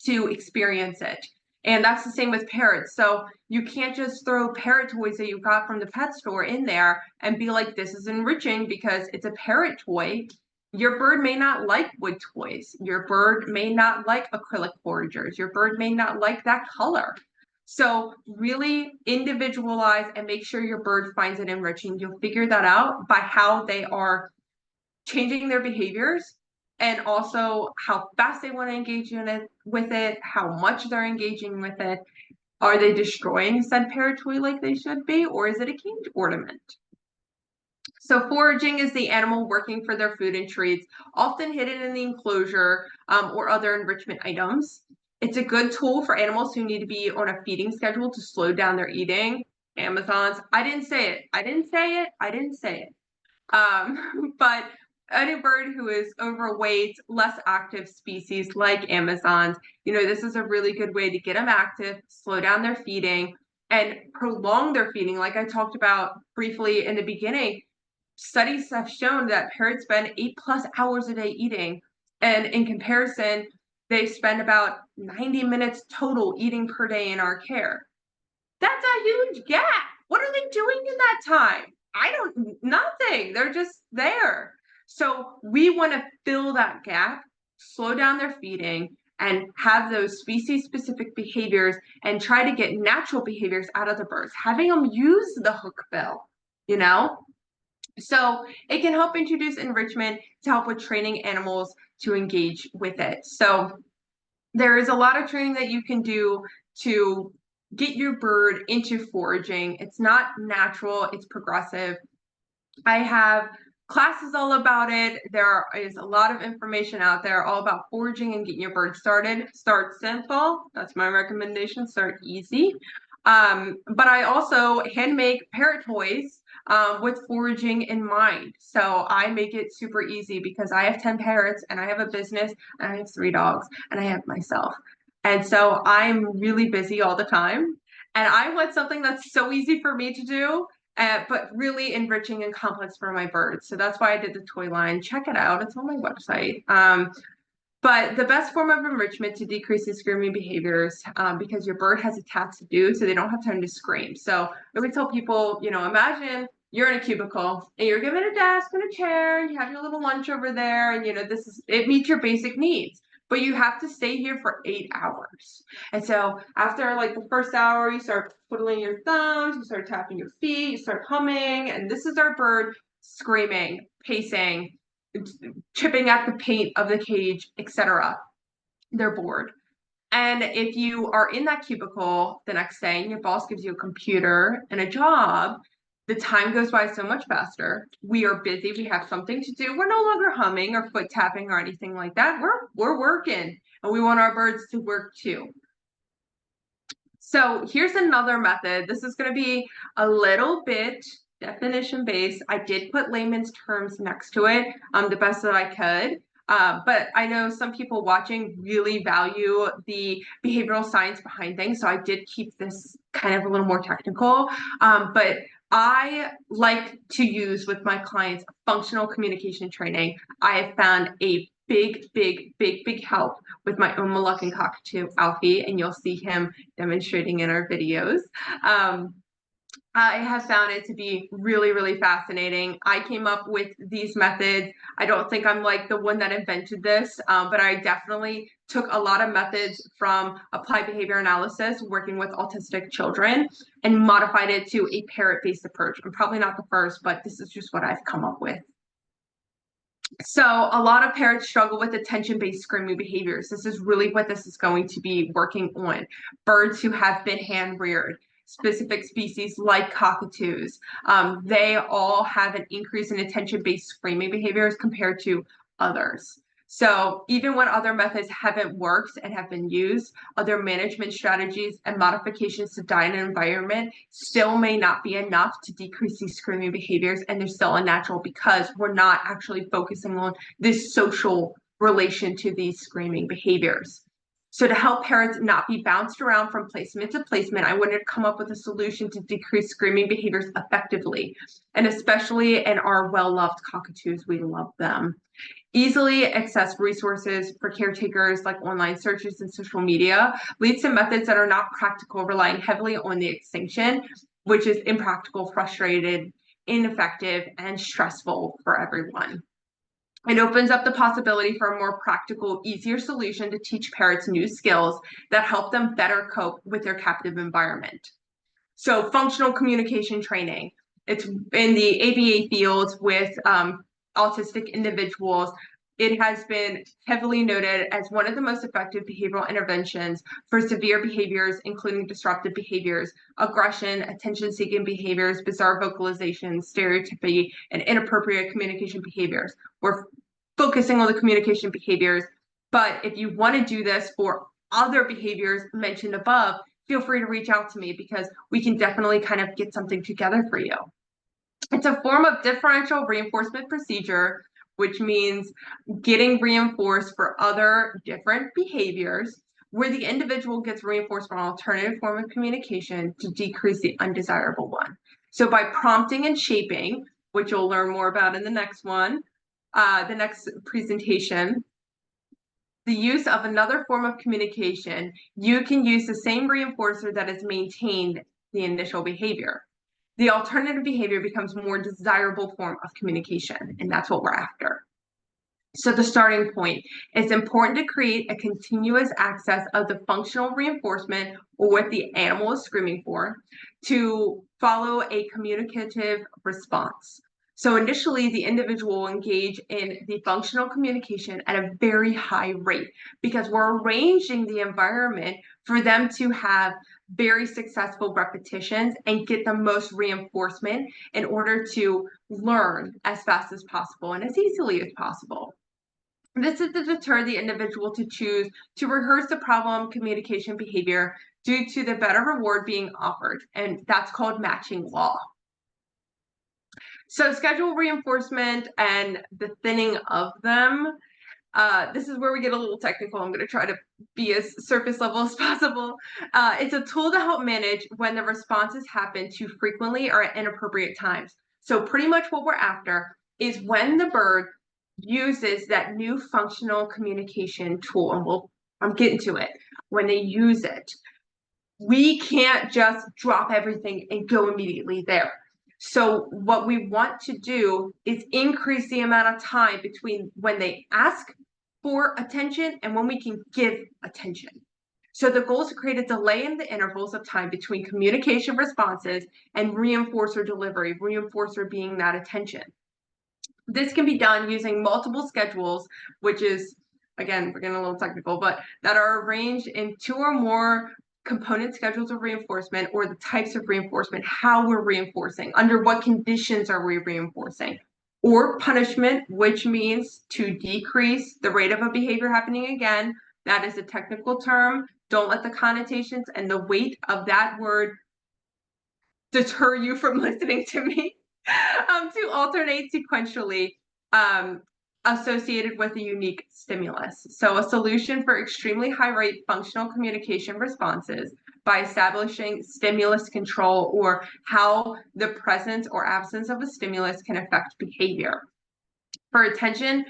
to experience it. And that's the same with parrots. So you can't just throw parrot toys that you got from the pet store in there and be like, this is enriching because it's a parrot toy. Your bird may not like wood toys. Your bird may not like acrylic foragers. Your bird may not like that color. So really individualize and make sure your bird finds it enriching. You'll figure that out by how they are changing their behaviors, and also how fast they want to engage in it with it, how much they're engaging with it. Are they destroying said parrot toy like they should be, or is it a cage ornament? So foraging is the animal working for their food and treats, often hidden in the enclosure or other enrichment items. It's a good tool for animals who need to be on a feeding schedule to slow down their eating. Amazons, I didn't say it. I didn't say it. I didn't say it. But any bird who is overweight, less active species like Amazons, this is a really good way to get them active, slow down their feeding, and prolong their feeding. Like I talked about briefly in the beginning, studies have shown that parrots spend 8+ hours a day eating. And in comparison, they spend about 90 minutes total eating per day in our care. That's a huge gap. What are they doing in that time? Nothing. They're just there. So we want to fill that gap, slow down their feeding, and have those species-specific behaviors and try to get natural behaviors out of the birds, having them use the hook bill, So it can help introduce enrichment to help with training animals to engage with it. So there is a lot of training that you can do to get your bird into foraging. It's not natural, it's progressive. I have classes all about it. There is a lot of information out there all about foraging and getting your bird started. Start simple. That's my recommendation. Start easy. But I also hand make parrot toys with foraging in mind. So I make it super easy because I have 10 parrots and I have a business and I have 3 dogs and I have myself. And so I'm really busy all the time. And I want something that's so easy for me to do, but really enriching and complex for my birds. So that's why I did the toy line. Check it out. It's on my website. But the best form of enrichment to decrease the screaming behaviors, because your bird has a task to do, so they don't have time to scream. So I would tell people, imagine you're in a cubicle and you're given a desk and a chair, and you have your little lunch over there, and it meets your basic needs. But you have to stay here for 8 hours. And so after like the first hour, you start twiddling your thumbs, you start tapping your feet, you start humming, and this is our bird screaming, pacing, chipping at the paint of the cage, etc. They're bored. And if you are in that cubicle the next day and your boss gives you a computer and a job, the time goes by so much faster. We are busy. We have something to do. We're no longer humming or foot tapping or anything like that. We're working, and we want our birds to work too. So here's another method. This is going to be a little bit definition based. I did put layman's terms next to it, the best that I could. But I know some people watching really value the behavioral science behind things, so I did keep this kind of a little more technical. But I like to use with my clients functional communication training. I have found a big help with my own Moluccan cockatoo, Alfie, and you'll see him demonstrating in our videos. I have found it to be really fascinating. I came up with these methods. I don't think I'm like the one that invented this, but I definitely took a lot of methods from applied behavior analysis, working with autistic children, and modified it to a parrot-based approach. I'm probably not the first, but this is just what I've come up with. So a lot of parrots struggle with attention-based screaming behaviors. This is really what this is going to be working on. Birds who have been hand-reared, specific species like cockatoos, they all have an increase in attention-based screaming behaviors compared to others. So even when other methods haven't worked and have been used, other management strategies and modifications to diet and environment still may not be enough to decrease these screaming behaviors, and they're still unnatural because we're not actually focusing on this social relation to these screaming behaviors. So to help parrots not be bounced around from placement to placement, I wanted to come up with a solution to decrease screaming behaviors effectively, and especially in our well-loved cockatoos. We love them. Easily access resources for caretakers like online searches and social media leads to methods that are not practical, relying heavily on the extinction, which is impractical, frustrated, ineffective, and stressful for everyone. It opens up the possibility for a more practical, easier solution to teach parrots new skills that help them better cope with their captive environment. So functional communication training. It's in the ABA field with autistic individuals. It has been heavily noted as one of the most effective behavioral interventions for severe behaviors, including disruptive behaviors, aggression, attention-seeking behaviors, bizarre vocalizations, stereotypy, and inappropriate communication behaviors. We're focusing on the communication behaviors, but if you want to do this for other behaviors mentioned above, feel free to reach out to me because we can definitely kind of get something together for you. It's a form of differential reinforcement procedure, which means getting reinforced for other different behaviors where the individual gets reinforced for an alternative form of communication to decrease the undesirable one. So by prompting and shaping, which you'll learn more about in the next one, the next presentation, the use of another form of communication, you can use the same reinforcer that has maintained the initial behavior. The alternative behavior becomes a more desirable form of communication, and that's what we're after. So the starting point, it's important to create a continuous access of the functional reinforcement, or what the animal is screaming for, to follow a communicative response. So initially, the individual will engage in the functional communication at a very high rate because we're arranging the environment for them to have very successful repetitions and get the most reinforcement in order to learn as fast as possible and as easily as possible. This is to deter the individual to choose to rehearse the problem communication behavior due to the better reward being offered, and that's called matching law. So schedule reinforcement and the thinning of them. This is where we get a little technical. I'm going to try to be as surface level as possible. It's a tool to help manage when the responses happen too frequently or at inappropriate times. So pretty much what we're after is when the bird uses that new functional communication tool, and I'm getting to it. When they use it, we can't just drop everything and go immediately there. So what we want to do is increase the amount of time between when they ask for attention and when we can give attention. So the goal is to create a delay in the intervals of time between communication responses and reinforcer delivery, reinforcer being that attention. This can be done using multiple schedules, which is, again, we're getting a little technical, but that are arranged in 2 or more component schedules of reinforcement, or the types of reinforcement, how we're reinforcing, under what conditions are we reinforcing, or punishment, which means to decrease the rate of a behavior happening again. That is a technical term. Don't let the connotations and the weight of that word deter you from listening to me. To alternate sequentially associated with a unique stimulus. So a solution for extremely high rate functional communication responses by establishing stimulus control, or how the presence or absence of a stimulus can affect behavior. For attention,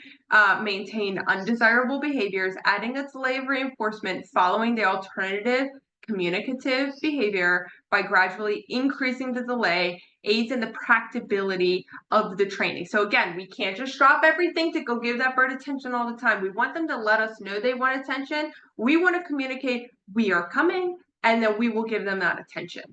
maintain undesirable behaviors, adding a delay of reinforcement following the alternative communicative behavior by gradually increasing the delay aids in the practicability of the training. So again, we can't just drop everything to go give that bird attention all the time. We want them to let us know they want attention. We want to communicate we are coming, and then we will give them that attention.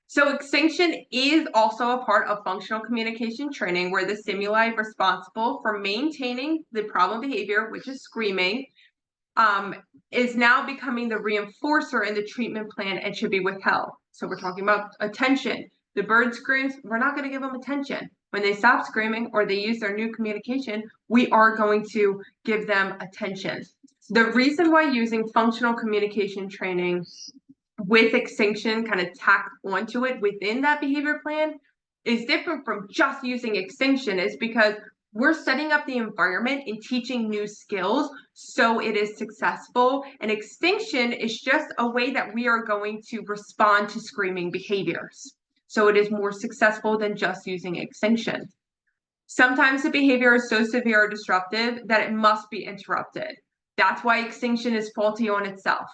So extinction is also a part of functional communication training, where the stimuli responsible for maintaining the problem behavior, which is screaming, is now becoming the reinforcer in the treatment plan and should be withheld. So we're talking about attention. The bird screams, we're not going to give them attention. When they stop screaming or they use their new communication, we are going to give them attention. The reason why using functional communication training with extinction kind of tacked onto it within that behavior plan is different from just using extinction is because we're setting up the environment and teaching new skills so it is successful. And extinction is just a way that we are going to respond to screaming behaviors. So it is more successful than just using extinction. Sometimes the behavior is so severe or disruptive that it must be interrupted. That's why extinction is faulty on itself.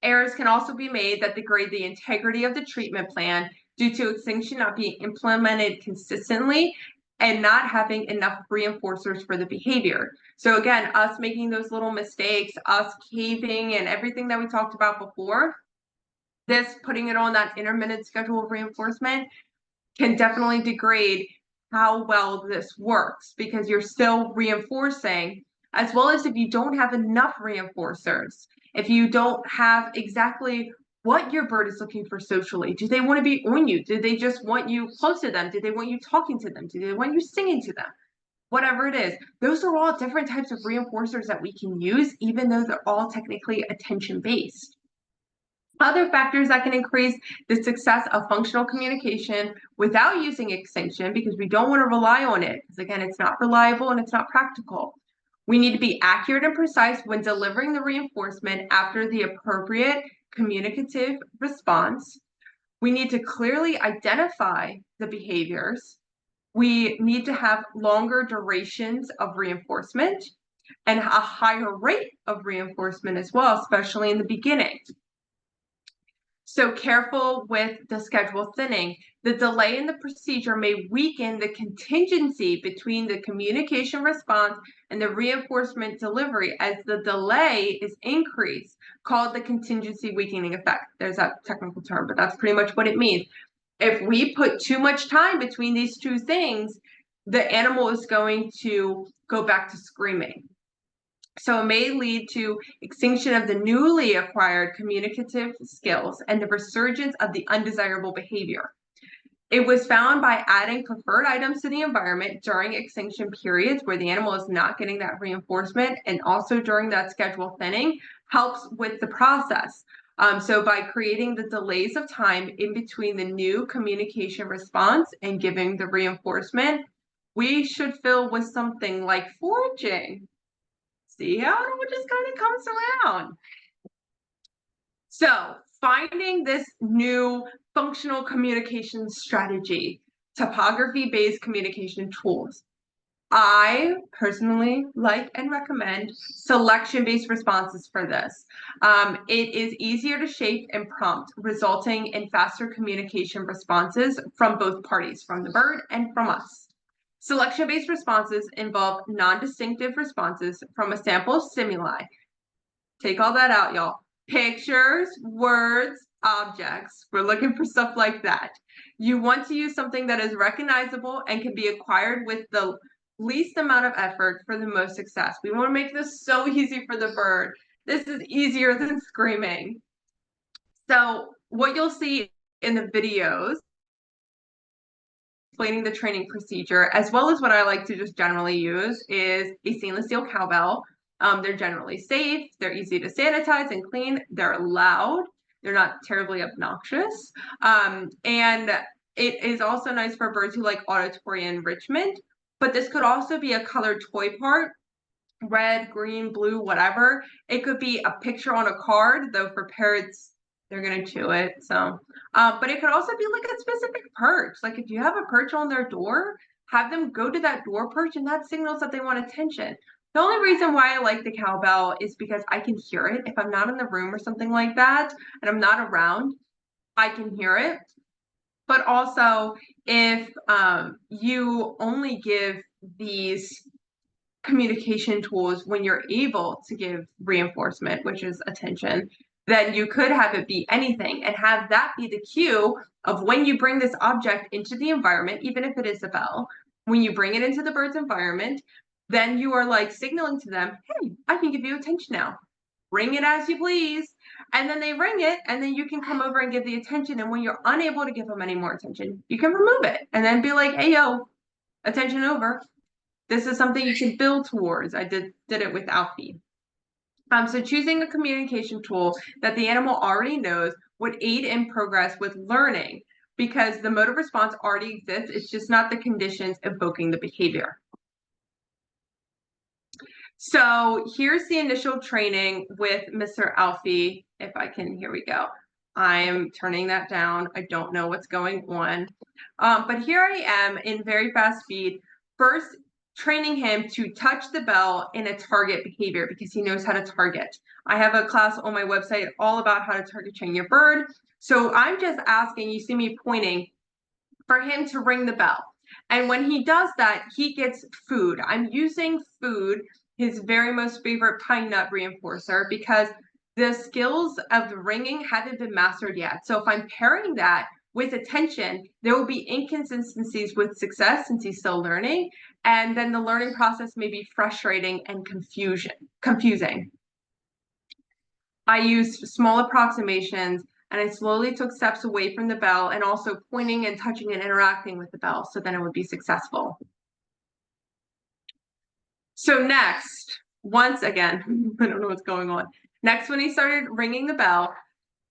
Errors can also be made that degrade the integrity of the treatment plan due to extinction not being implemented consistently and not having enough reinforcers for the behavior. So again, us making those little mistakes, us caving and everything that we talked about before, this putting it on that intermittent schedule of reinforcement can definitely degrade how well this works, because you're still reinforcing, as well as if you don't have enough reinforcers. If you don't have exactly what your bird is looking for socially, do they want to be on you? Do they just want you close to them? Do they want you talking to them? Do they want you singing to them? Whatever it is, those are all different types of reinforcers that we can use, even though they're all technically attention-based. Other factors that can increase the success of functional communication without using extinction, because we don't want to rely on it, because again, it's not reliable and it's not practical. We need to be accurate and precise when delivering the reinforcement after the appropriate communicative response. We need to clearly identify the behaviors. We need to have longer durations of reinforcement and a higher rate of reinforcement as well, especially in the beginning. So careful with the schedule thinning. The delay in the procedure may weaken the contingency between the communication response and the reinforcement delivery as the delay is increased, called the contingency weakening effect. There's that technical term, but that's pretty much what it means. If we put too much time between these two things, the animal is going to go back to screaming. So it may lead to extinction of the newly acquired communicative skills and the resurgence of the undesirable behavior. It was found by adding preferred items to the environment during extinction periods where the animal is not getting that reinforcement, and also during that schedule thinning, helps with the process. So by creating the delays of time in between the new communication response and giving the reinforcement, we should fill with something like foraging. See how it just kind of comes around. So finding this new functional communication strategy, topography-based communication tools. I personally like and recommend selection-based responses for this. It is easier to shape and prompt, resulting in faster communication responses from both parties, from the bird and from us. Selection-based responses involve non-distinctive responses from a sample of stimuli. Take all that out, y'all. Pictures, words, objects. We're looking for stuff like that. You want to use something that is recognizable and can be acquired with the least amount of effort for the most success. We want to make this so easy for the bird. This is easier than screaming. So what you'll see in the videos explaining the training procedure, as well as what I like to just generally use, is a stainless steel cowbell. They're generally safe, they're easy to sanitize and clean, they're loud, they're not terribly obnoxious, and it is also nice for birds who like auditory enrichment, but this could also be a colored toy part, red, green, blue, whatever. It could be a picture on a card, though for parrots, they're gonna chew it, so. But it could also be like a specific perch. Like if you have a perch on their door, have them go to that door perch and that signals that they want attention. The only reason why I like the cowbell is because I can hear it. If I'm not in the room or something like that, and I'm not around, I can hear it. But also, if you only give these communication tools when you're able to give reinforcement, which is attention, then you could have it be anything and have that be the cue of when you bring this object into the environment, even if it is a bell, when you bring it into the bird's environment, then you are like signaling to them, hey, I can give you attention now. Ring it as you please. And then they ring it, and then you can come over and give the attention. And when you're unable to give them any more attention, you can remove it and then be like, hey, yo, attention over. This is something you can build towards. I did it with Alfie. So choosing a communication tool that the animal already knows would aid in progress with learning because the motor response already exists. It's just not the conditions evoking the behavior. So here's the initial training with Mr. Alfie. If I can, here we go. I am turning that down. I don't know what's going on. But here I am in very fast speed. First, training him to touch the bell in a target behavior because he knows how to target. I have a class on my website all about how to target train your bird. So I'm just asking, you see me pointing, for him to ring the bell. And when he does that, he gets food. I'm using food, his very most favorite pine nut reinforcer, because the skills of the ringing haven't been mastered yet. So if I'm pairing that with attention, there will be inconsistencies with success since he's still learning. And then the learning process may be frustrating and confusing. I used small approximations and I slowly took steps away from the bell and also pointing and touching and interacting with the bell so then it would be successful. So next, once again, I don't know what's going on. Next, when he started ringing the bell,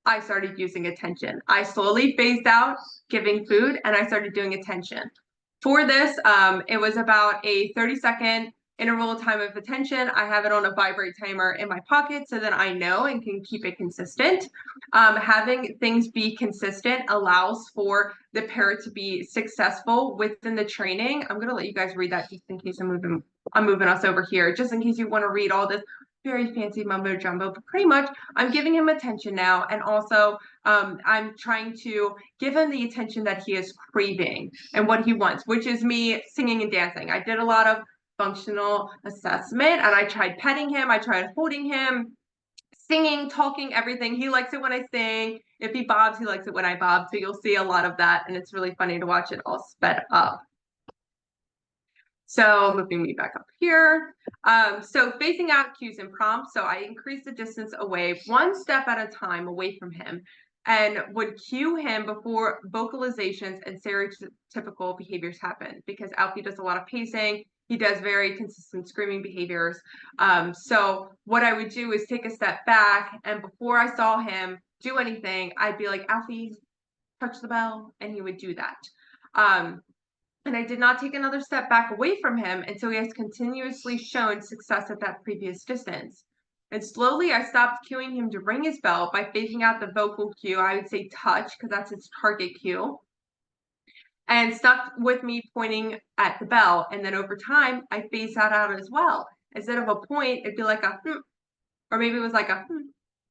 I started using attention. I slowly phased out giving food and I started doing attention. For this, it was about a 30-second interval time of attention. I have it on a vibrate timer in my pocket so that I know and can keep it consistent. Having things be consistent allows for the parrot to be successful within the training. I'm gonna let you guys read that just in case I'm moving us over here, just in case you want to read all this very fancy mumbo jumbo, but pretty much I'm giving him attention now. And also I'm trying to give him the attention that he is craving and what he wants, which is me singing and dancing. I did a lot of functional assessment and I tried petting him. I tried holding him, singing, talking, everything. He likes it when I sing. If he bobs, he likes it when I bob. So you'll see a lot of that. And it's really funny to watch it all sped up. So moving me back up here. So phasing out cues and prompts. So I increased the distance away, one step at a time away from him, and would cue him before vocalizations and stereotypical behaviors happen because Alfie does a lot of pacing. He does very consistent screaming behaviors. So what I would do is take a step back, and before I saw him do anything, I'd be like, Alfie, touch the bell, and he would do that. and I did not take another step back away from him, and so he has continuously shown success at that previous distance. And slowly I stopped cueing him to ring his bell by phasing out the vocal cue. I would say touch, because that's his target cue, and stuck with me pointing at the bell. And then over time, I phased that out as well. Instead of a point, it'd be like a or maybe it was like a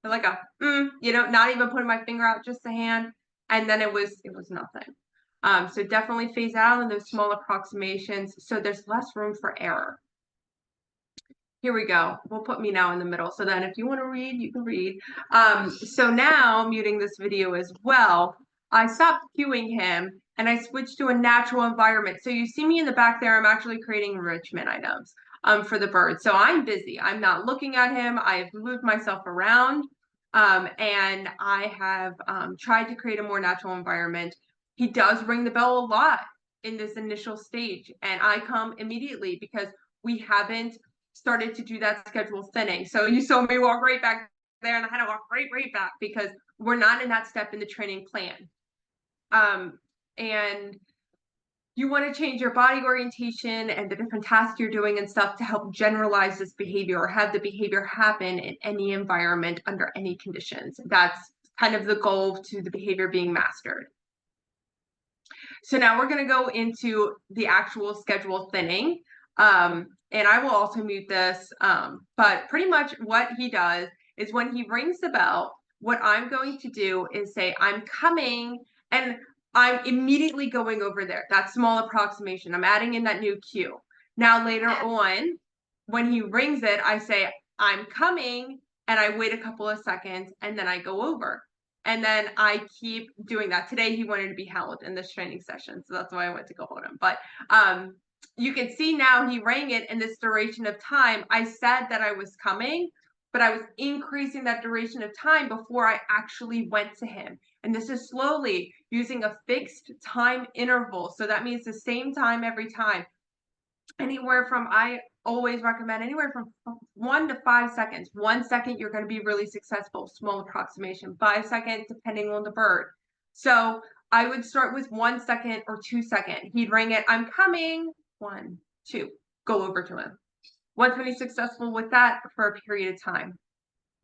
or like a you know, not even putting my finger out, just a hand. And then it was nothing. So definitely phase out in those small approximations so there's less room for error. Here we go. We'll put me now in the middle. So then if you want to read, you can read. So now, muting this video as well, I stopped cueing him and I switched to a natural environment. So you see me in the back there, I'm actually creating enrichment items for the bird. So I'm busy. I'm not looking at him. I've moved myself around and I have tried to create a more natural environment. He does ring the bell a lot in this initial stage, and I come immediately because we haven't started to do that schedule thinning. So you saw me walk right back there, and I had to walk right back because we're not in that step in the training plan. And you want to change your body orientation and the different tasks you're doing and stuff to help generalize this behavior or have the behavior happen in any environment under any conditions. That's kind of the goal to the behavior being mastered. So now we're going to go into the actual schedule thinning. And I will also mute this, but pretty much what he does is when he rings the bell, what I'm going to do is say, I'm coming, and I'm immediately going over there. That small approximation. I'm adding in that new cue. Now later on, when he rings it, I say, I'm coming, and I wait a couple of seconds, and then I go over. And then I keep doing that. Today he wanted to be held in this training session, so that's why I went to go hold him. But you can see now he rang it in this duration of time. I said that I was coming, but I was increasing that duration of time before I actually went to him. And this is slowly using a fixed time interval. So that means the same time every time. Anywhere from, I always recommend anywhere from 1 to 5 seconds. 1 second, you're going to be really successful. Small approximation. 5 seconds, depending on the bird. So I would start with 1 second or 2 seconds. He'd ring it, I'm coming. 1, 2, go over to him. Once when he's successful with that for a period of time,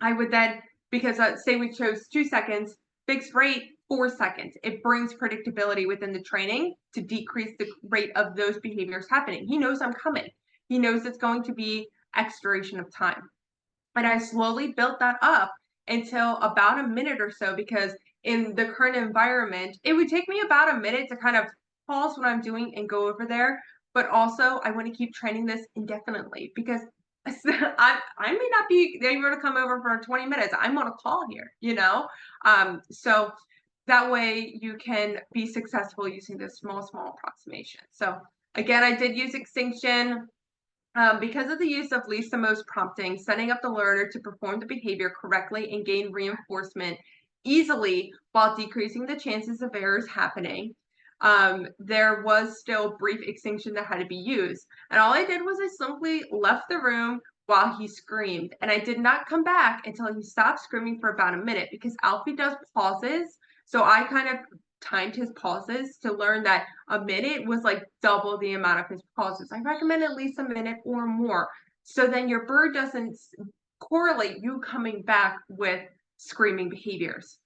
I would then, because say we chose 2 seconds, fixed rate, 4 seconds. It brings predictability within the training to decrease the rate of those behaviors happening. He knows I'm coming. He knows it's going to be X duration of time. And I slowly built that up until about a minute or so, because in the current environment, it would take me about a minute to kind of pause what I'm doing and go over there. But also, I want to keep training this indefinitely because I may not be able to come over for 20 minutes. I'm on a call here, you know? So that way you can be successful using this small approximation. So again, I did use extinction because of the use of least and most prompting, setting up the learner to perform the behavior correctly and gain reinforcement easily while decreasing the chances of errors happening. There was still brief extinction that had to be used. And all I did was I simply left the room while he screamed. And I did not come back until he stopped screaming for about a minute, because Alfie does pauses. So I kind of timed his pauses to learn that a minute was like double the amount of his pauses. I recommend at least a minute or more. So then your bird doesn't correlate you coming back with screaming behaviors.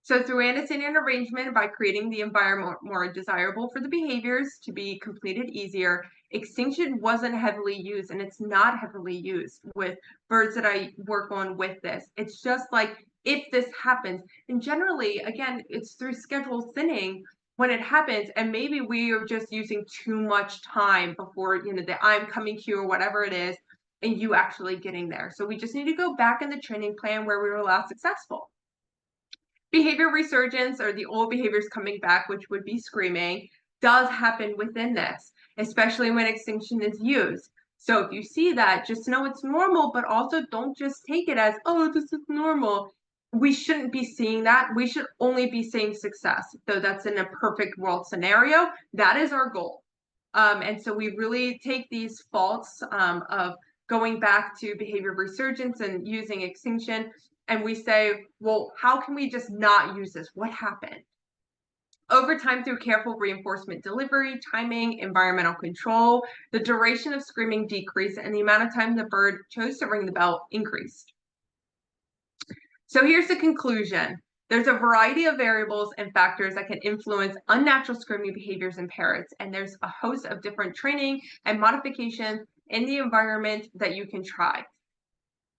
So through antecedent arrangement, by creating the environment more desirable for the behaviors to be completed easier, extinction wasn't heavily used, and it's not heavily used with birds that I work on with this. It's just like, if this happens, and generally, again, it's through schedule thinning when it happens, and maybe we are just using too much time before, you know, the I'm coming cue or whatever it is, and you actually getting there. So we just need to go back in the training plan where we were last successful. Behavior resurgence, or the old behaviors coming back, which would be screaming, does happen within this, especially when extinction is used. So if you see that, just know it's normal, but also don't just take it as, oh, this is normal. We shouldn't be seeing that. We should only be seeing success. So that's in a perfect world scenario. That is our goal. And so we really take these faults of going back to behavior resurgence and using extinction, and we say, well, how can we just not use this? What happened? Over time, through careful reinforcement delivery, timing, environmental control, the duration of screaming decreased and the amount of time the bird chose to ring the bell increased. So here's the conclusion. There's a variety of variables and factors that can influence unnatural screaming behaviors in parrots, and there's a host of different training and modifications in the environment that you can try.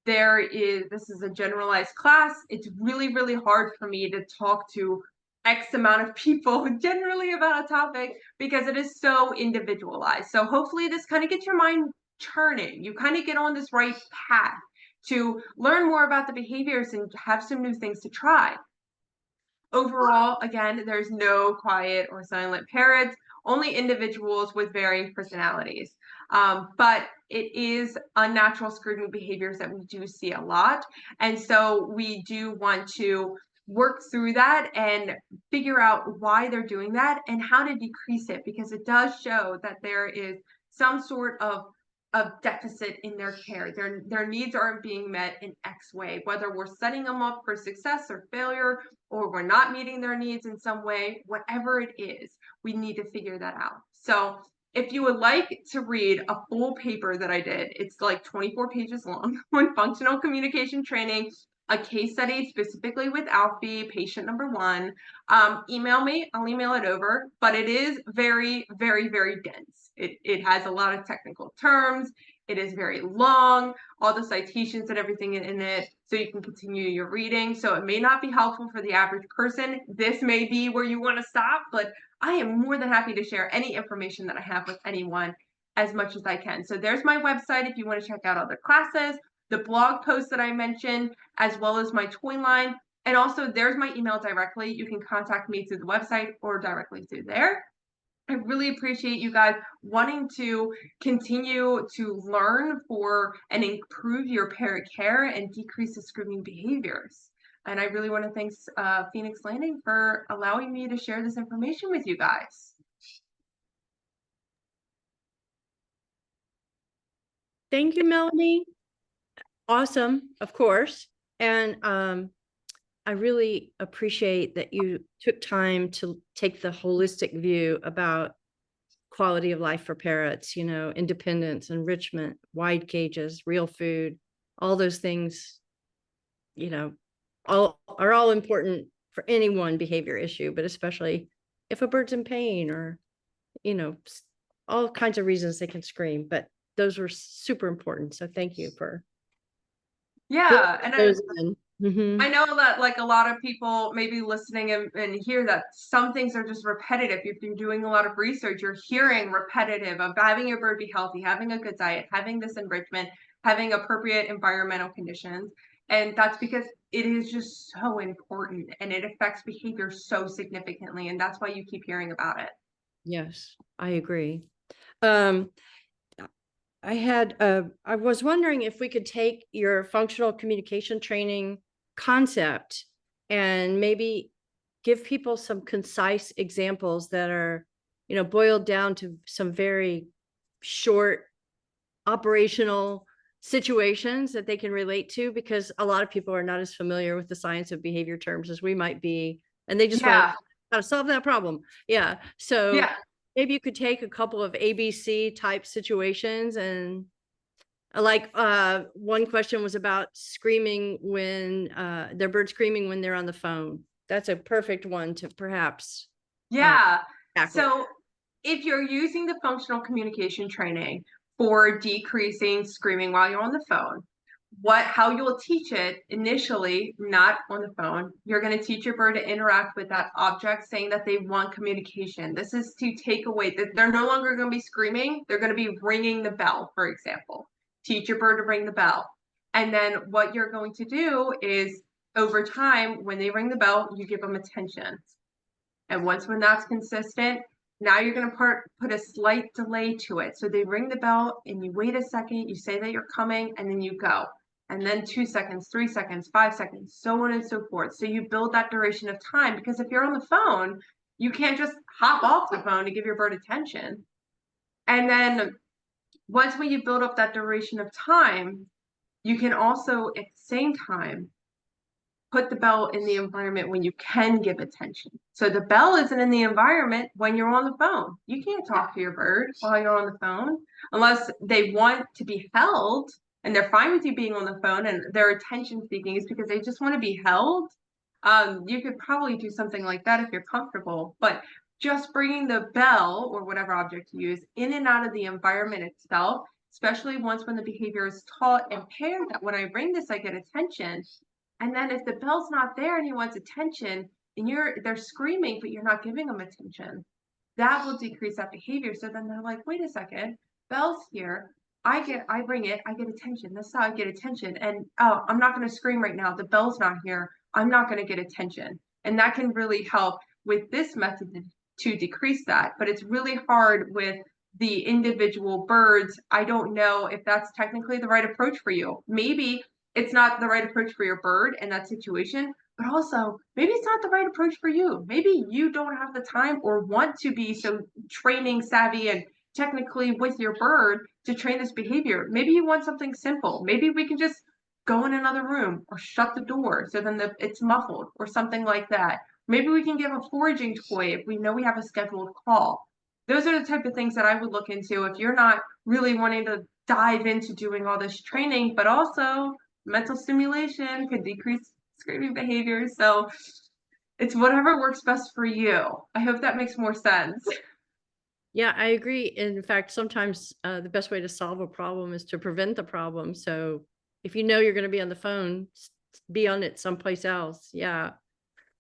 This is a generalized class. It's really, really hard for me to talk to X amount of people generally about a topic because it is so individualized. So hopefully this kind of gets your mind churning. You kind of get on this right path to learn more about the behaviors and have some new things to try. Overall, again, there's no quiet or silent parrots, only individuals with varying personalities. But it is unnatural scrutiny behaviors that we do see a lot. And so we do want to work through that and figure out why they're doing that and how to decrease it, because it does show that there is some sort of deficit in their care. Their needs aren't being met in X way, whether we're setting them up for success or failure, or we're not meeting their needs in some way, whatever it is, we need to figure that out. So if you would like to read a full paper that I did, it's like 24 pages long on functional communication training, a case study specifically with Alfie, patient number 1, email me, I'll email it over, but it is very, very, very dense. It has a lot of technical terms. It is very long, all the citations and everything in it, so you can continue your reading. So it may not be helpful for the average person. This may be where you want to stop, but I am more than happy to share any information that I have with anyone as much as I can. So there's my website if you want to check out other classes, the blog post that I mentioned, as well as my toy line. And also there's my email directly. You can contact me through the website or directly through there. I really appreciate you guys wanting to continue to learn for and improve your parrot care and decrease the screaming behaviors. And I really want to thank Phoenix Landing for allowing me to share this information with you guys. Thank you, Melanie. Awesome, of course. And I really appreciate that you took time to take the holistic view about quality of life for parrots, you know, independence, enrichment, wide cages, real food, all those things, you know, are all important for any one behavior issue, but especially if a bird's in pain or, you know, all kinds of reasons they can scream, but those were super important. So thank you for and Mm-hmm. I know that like a lot of people may be listening and hear that some things are just repetitive. If you're doing a lot of research, you're hearing repetitive of having your bird be healthy, having a good diet, having this enrichment, having appropriate environmental conditions. And that's because it is just so important and it affects behavior so significantly. And that's why you keep hearing about it. Yes, I agree. I was wondering if we could take your functional communication training concept and maybe give people some concise examples that are, you know, boiled down to some very short operational situations that they can relate to, because a lot of people are not as familiar with the science of behavior terms as we might be, and they just want how to solve that problem. So maybe you could take a couple of ABC type situations and like one question was about screaming when their bird screaming when they're on the phone. That's a perfect one to perhaps so if you're using the functional communication training for decreasing screaming while you're on the phone, how you'll teach it initially, not on the phone, you're going to teach your bird to interact with that object saying that they want communication. This is to take away that they're no longer going to be screaming, they're going to be ringing the bell, for example. Teach your bird to ring the bell. And then what you're going to do is over time, when they ring the bell, you give them attention. And when that's consistent, now you're going to put a slight delay to it. So they ring the bell and you wait a second, you say that you're coming, and then you go. And then 2 seconds, 3 seconds, 5 seconds, so on and so forth. So you build that duration of time, because if you're on the phone, you can't just hop off the phone to give your bird attention. And then when you build up that duration of time, you can also at the same time put the bell in the environment when you can give attention. So the bell isn't in the environment when you're on the phone. You can't talk to your bird while you're on the phone unless they want to be held and they're fine with you being on the phone and their attention seeking is because they just want to be held. You could probably do something like that if you're comfortable, but just bringing the bell or whatever object you use in and out of the environment itself, especially once when the behavior is taught and paired that when I ring this, I get attention. And then if the bell's not there and he wants attention and they're screaming, but you're not giving them attention, that will decrease that behavior. So then they're like, wait a second, bell's here. I ring it, I get attention. That's how I get attention. And oh, I'm not going to scream right now. The bell's not here. I'm not going to get attention. And that can really help with this method to decrease that. But it's really hard with the individual birds. I don't know if that's technically the right approach for you. Maybe it's not the right approach for your bird in that situation, but also maybe it's not the right approach for you. Maybe you don't have the time or want to be so training savvy and technically with your bird to train this behavior. Maybe you want something simple. Maybe we can just go in another room or shut the door so then it's muffled or something like that. Maybe we can give a foraging toy if we know we have a scheduled call. Those are the type of things that I would look into if you're not really wanting to dive into doing all this training, but also mental stimulation could decrease screaming behavior. So it's whatever works best for you. I hope that makes more sense. Yeah, I agree. In fact, sometimes the best way to solve a problem is to prevent the problem. So if you know you're going to be on the phone, be on it someplace else. Yeah.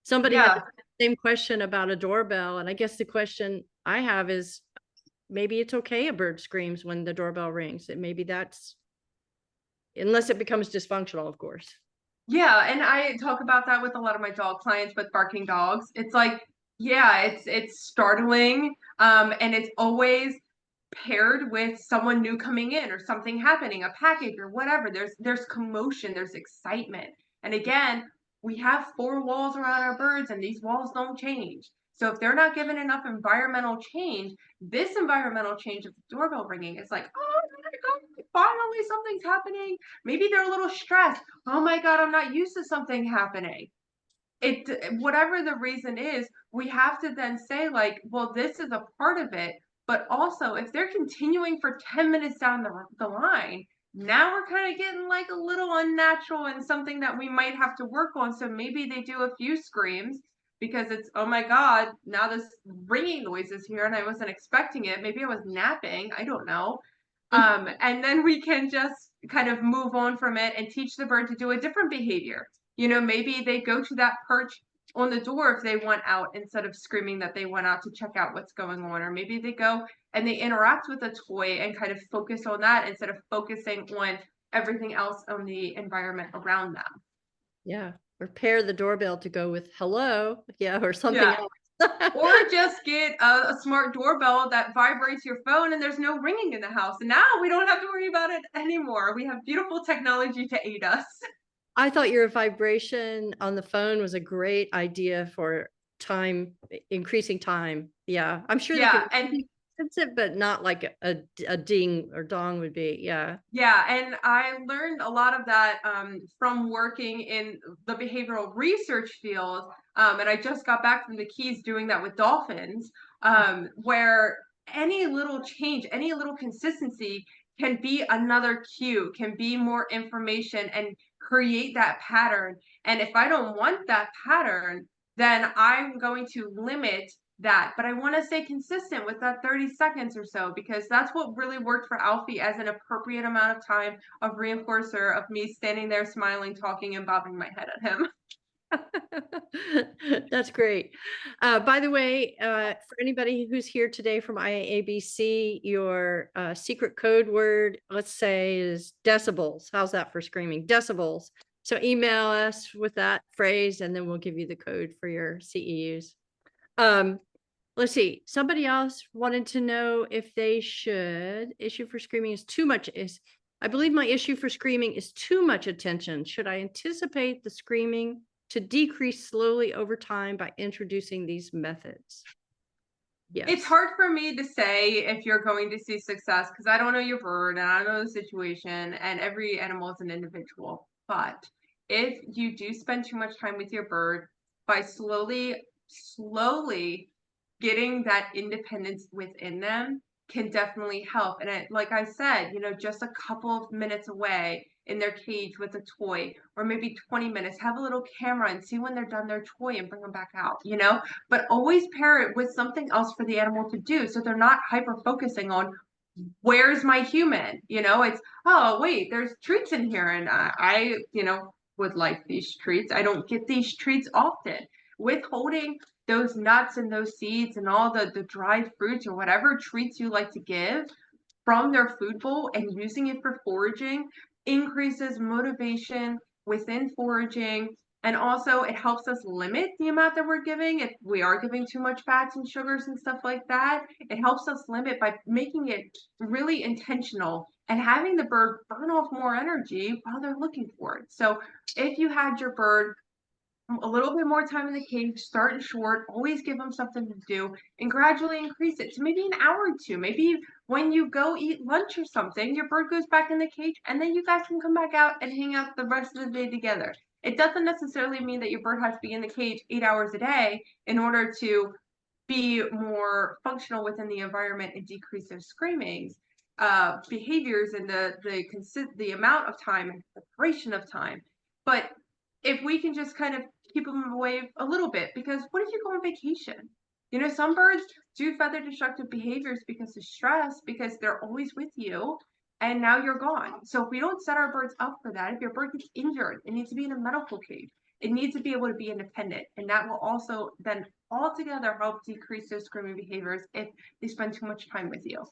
Somebody had the same question about a doorbell. And I guess the question I have is maybe it's okay a bird screams when the doorbell rings. And maybe that's, unless it becomes dysfunctional, of course. Yeah, and I talk about that with a lot of my dog clients with barking dogs. It's like, yeah, it's startling, and it's always paired with someone new coming in or something happening, a package or whatever. There's commotion, there's excitement. And again, we have four walls around our birds and these walls don't change. So if they're not given enough environmental change, this environmental change of the doorbell ringing is like, oh my God, finally something's happening. Maybe they're a little stressed. Oh my God, I'm not used to something happening. Whatever the reason is, we have to then say like, well, this is a part of it. But also, if they're continuing for 10 minutes down the line, now we're kind of getting like a little unnatural and something that we might have to work on. So maybe they do a few screams because it's, oh my God, now this ringing noise is here and I wasn't expecting it. Maybe I was napping. I don't know. And then we can just kind of move on from it and teach the bird to do a different behavior. You know, maybe they go to that perch on the door if they want out instead of screaming that they went out to check out what's going on. Or maybe they go and they interact with a toy and kind of focus on that instead of focusing on everything else on the environment around them. Yeah. Or pair the doorbell to go with hello. Yeah. Or something else. Or just get a smart doorbell that vibrates your phone and there's no ringing in the house. And now we don't have to worry about it anymore. We have beautiful technology to aid us. I thought your vibration on the phone was a great idea for time, increasing time. Yeah. I'm sure they can sense it, but not like a ding or dong would be. Yeah. Yeah, and I learned a lot of that from working in the behavioral research field. And I just got back from the Keys doing that with dolphins, where any little change, any little consistency can be another cue, can be more information and create that pattern. And if I don't want that pattern, then I'm going to limit that. But I want to stay consistent with that 30 seconds or so, because that's what really worked for Alfie as an appropriate amount of time of reinforcer of me standing there smiling, talking, and bobbing my head at him. That's great. By the way, for anybody who's here today from IAABC, your secret code word, let's say, is decibels. How's that for screaming? Decibels. So email us with that phrase, and then we'll give you the code for your CEUs. Let's see. Somebody else wanted to know if they should. Issue for screaming is too much. I believe my issue for screaming is too much attention. Should I anticipate the screaming to decrease slowly over time by introducing these methods? Yes. It's hard for me to say if you're going to see success because I don't know your bird and I don't know the situation and every animal is an individual. But if you do spend too much time with your bird, by slowly getting that independence within them can definitely help. And like I said, just a couple of minutes away in their cage with a toy, or maybe 20 minutes, have a little camera and see when they're done their toy and bring them back out, but always pair it with something else for the animal to do. So they're not hyper focusing on where's my human, it's, oh, wait, there's treats in here. And I would like these treats. I don't get these treats often. Withholding those nuts and those seeds and all the dried fruits or whatever treats you like to give from their food bowl and using it for foraging increases motivation within foraging. And also it helps us limit the amount that we're giving. If we are giving too much fats and sugars and stuff like that, it helps us limit by making it really intentional and having the bird burn off more energy while they're looking for it. So if you had your bird a little bit more time in the cage, start short, always give them something to do, and gradually increase it to maybe an hour or two. Maybe when you go eat lunch or something, your bird goes back in the cage, and then you guys can come back out and hang out the rest of the day together. It doesn't necessarily mean that your bird has to be in the cage 8 hours a day in order to be more functional within the environment and decrease their screamings, behaviors, and the amount of time and preparation of time. But if we can just kind of keep them away a little bit, because what if you go on vacation? Some birds do feather destructive behaviors because of stress, because they're always with you and now you're gone. So if we don't set our birds up for that, if your bird gets injured, it needs to be in a medical cage. It needs to be able to be independent. And that will also then altogether help decrease those screaming behaviors if they spend too much time with you.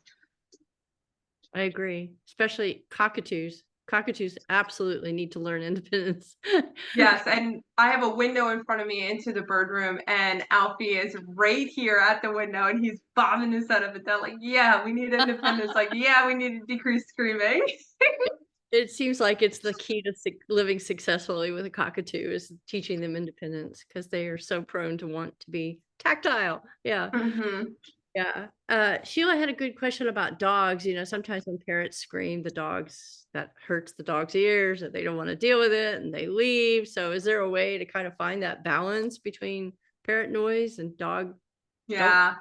I agree, especially cockatoos. Cockatoos absolutely need to learn independence. Yes, and I have a window in front of me into the bird room, and Alfie is right here at the window, and he's bobbing his head up and down like, yeah, we need independence. Like, yeah, we need to decrease screaming. It seems like it's the key to living successfully with a cockatoo is teaching them independence, because they are so prone to want to be tactile. Yeah. Mm-hmm. Yeah. Sheila had a good question about dogs. Sometimes when parrots scream, that hurts the dog's ears, and they don't want to deal with it and they leave. So is there a way to kind of find that balance between parrot noise and dog? Yeah.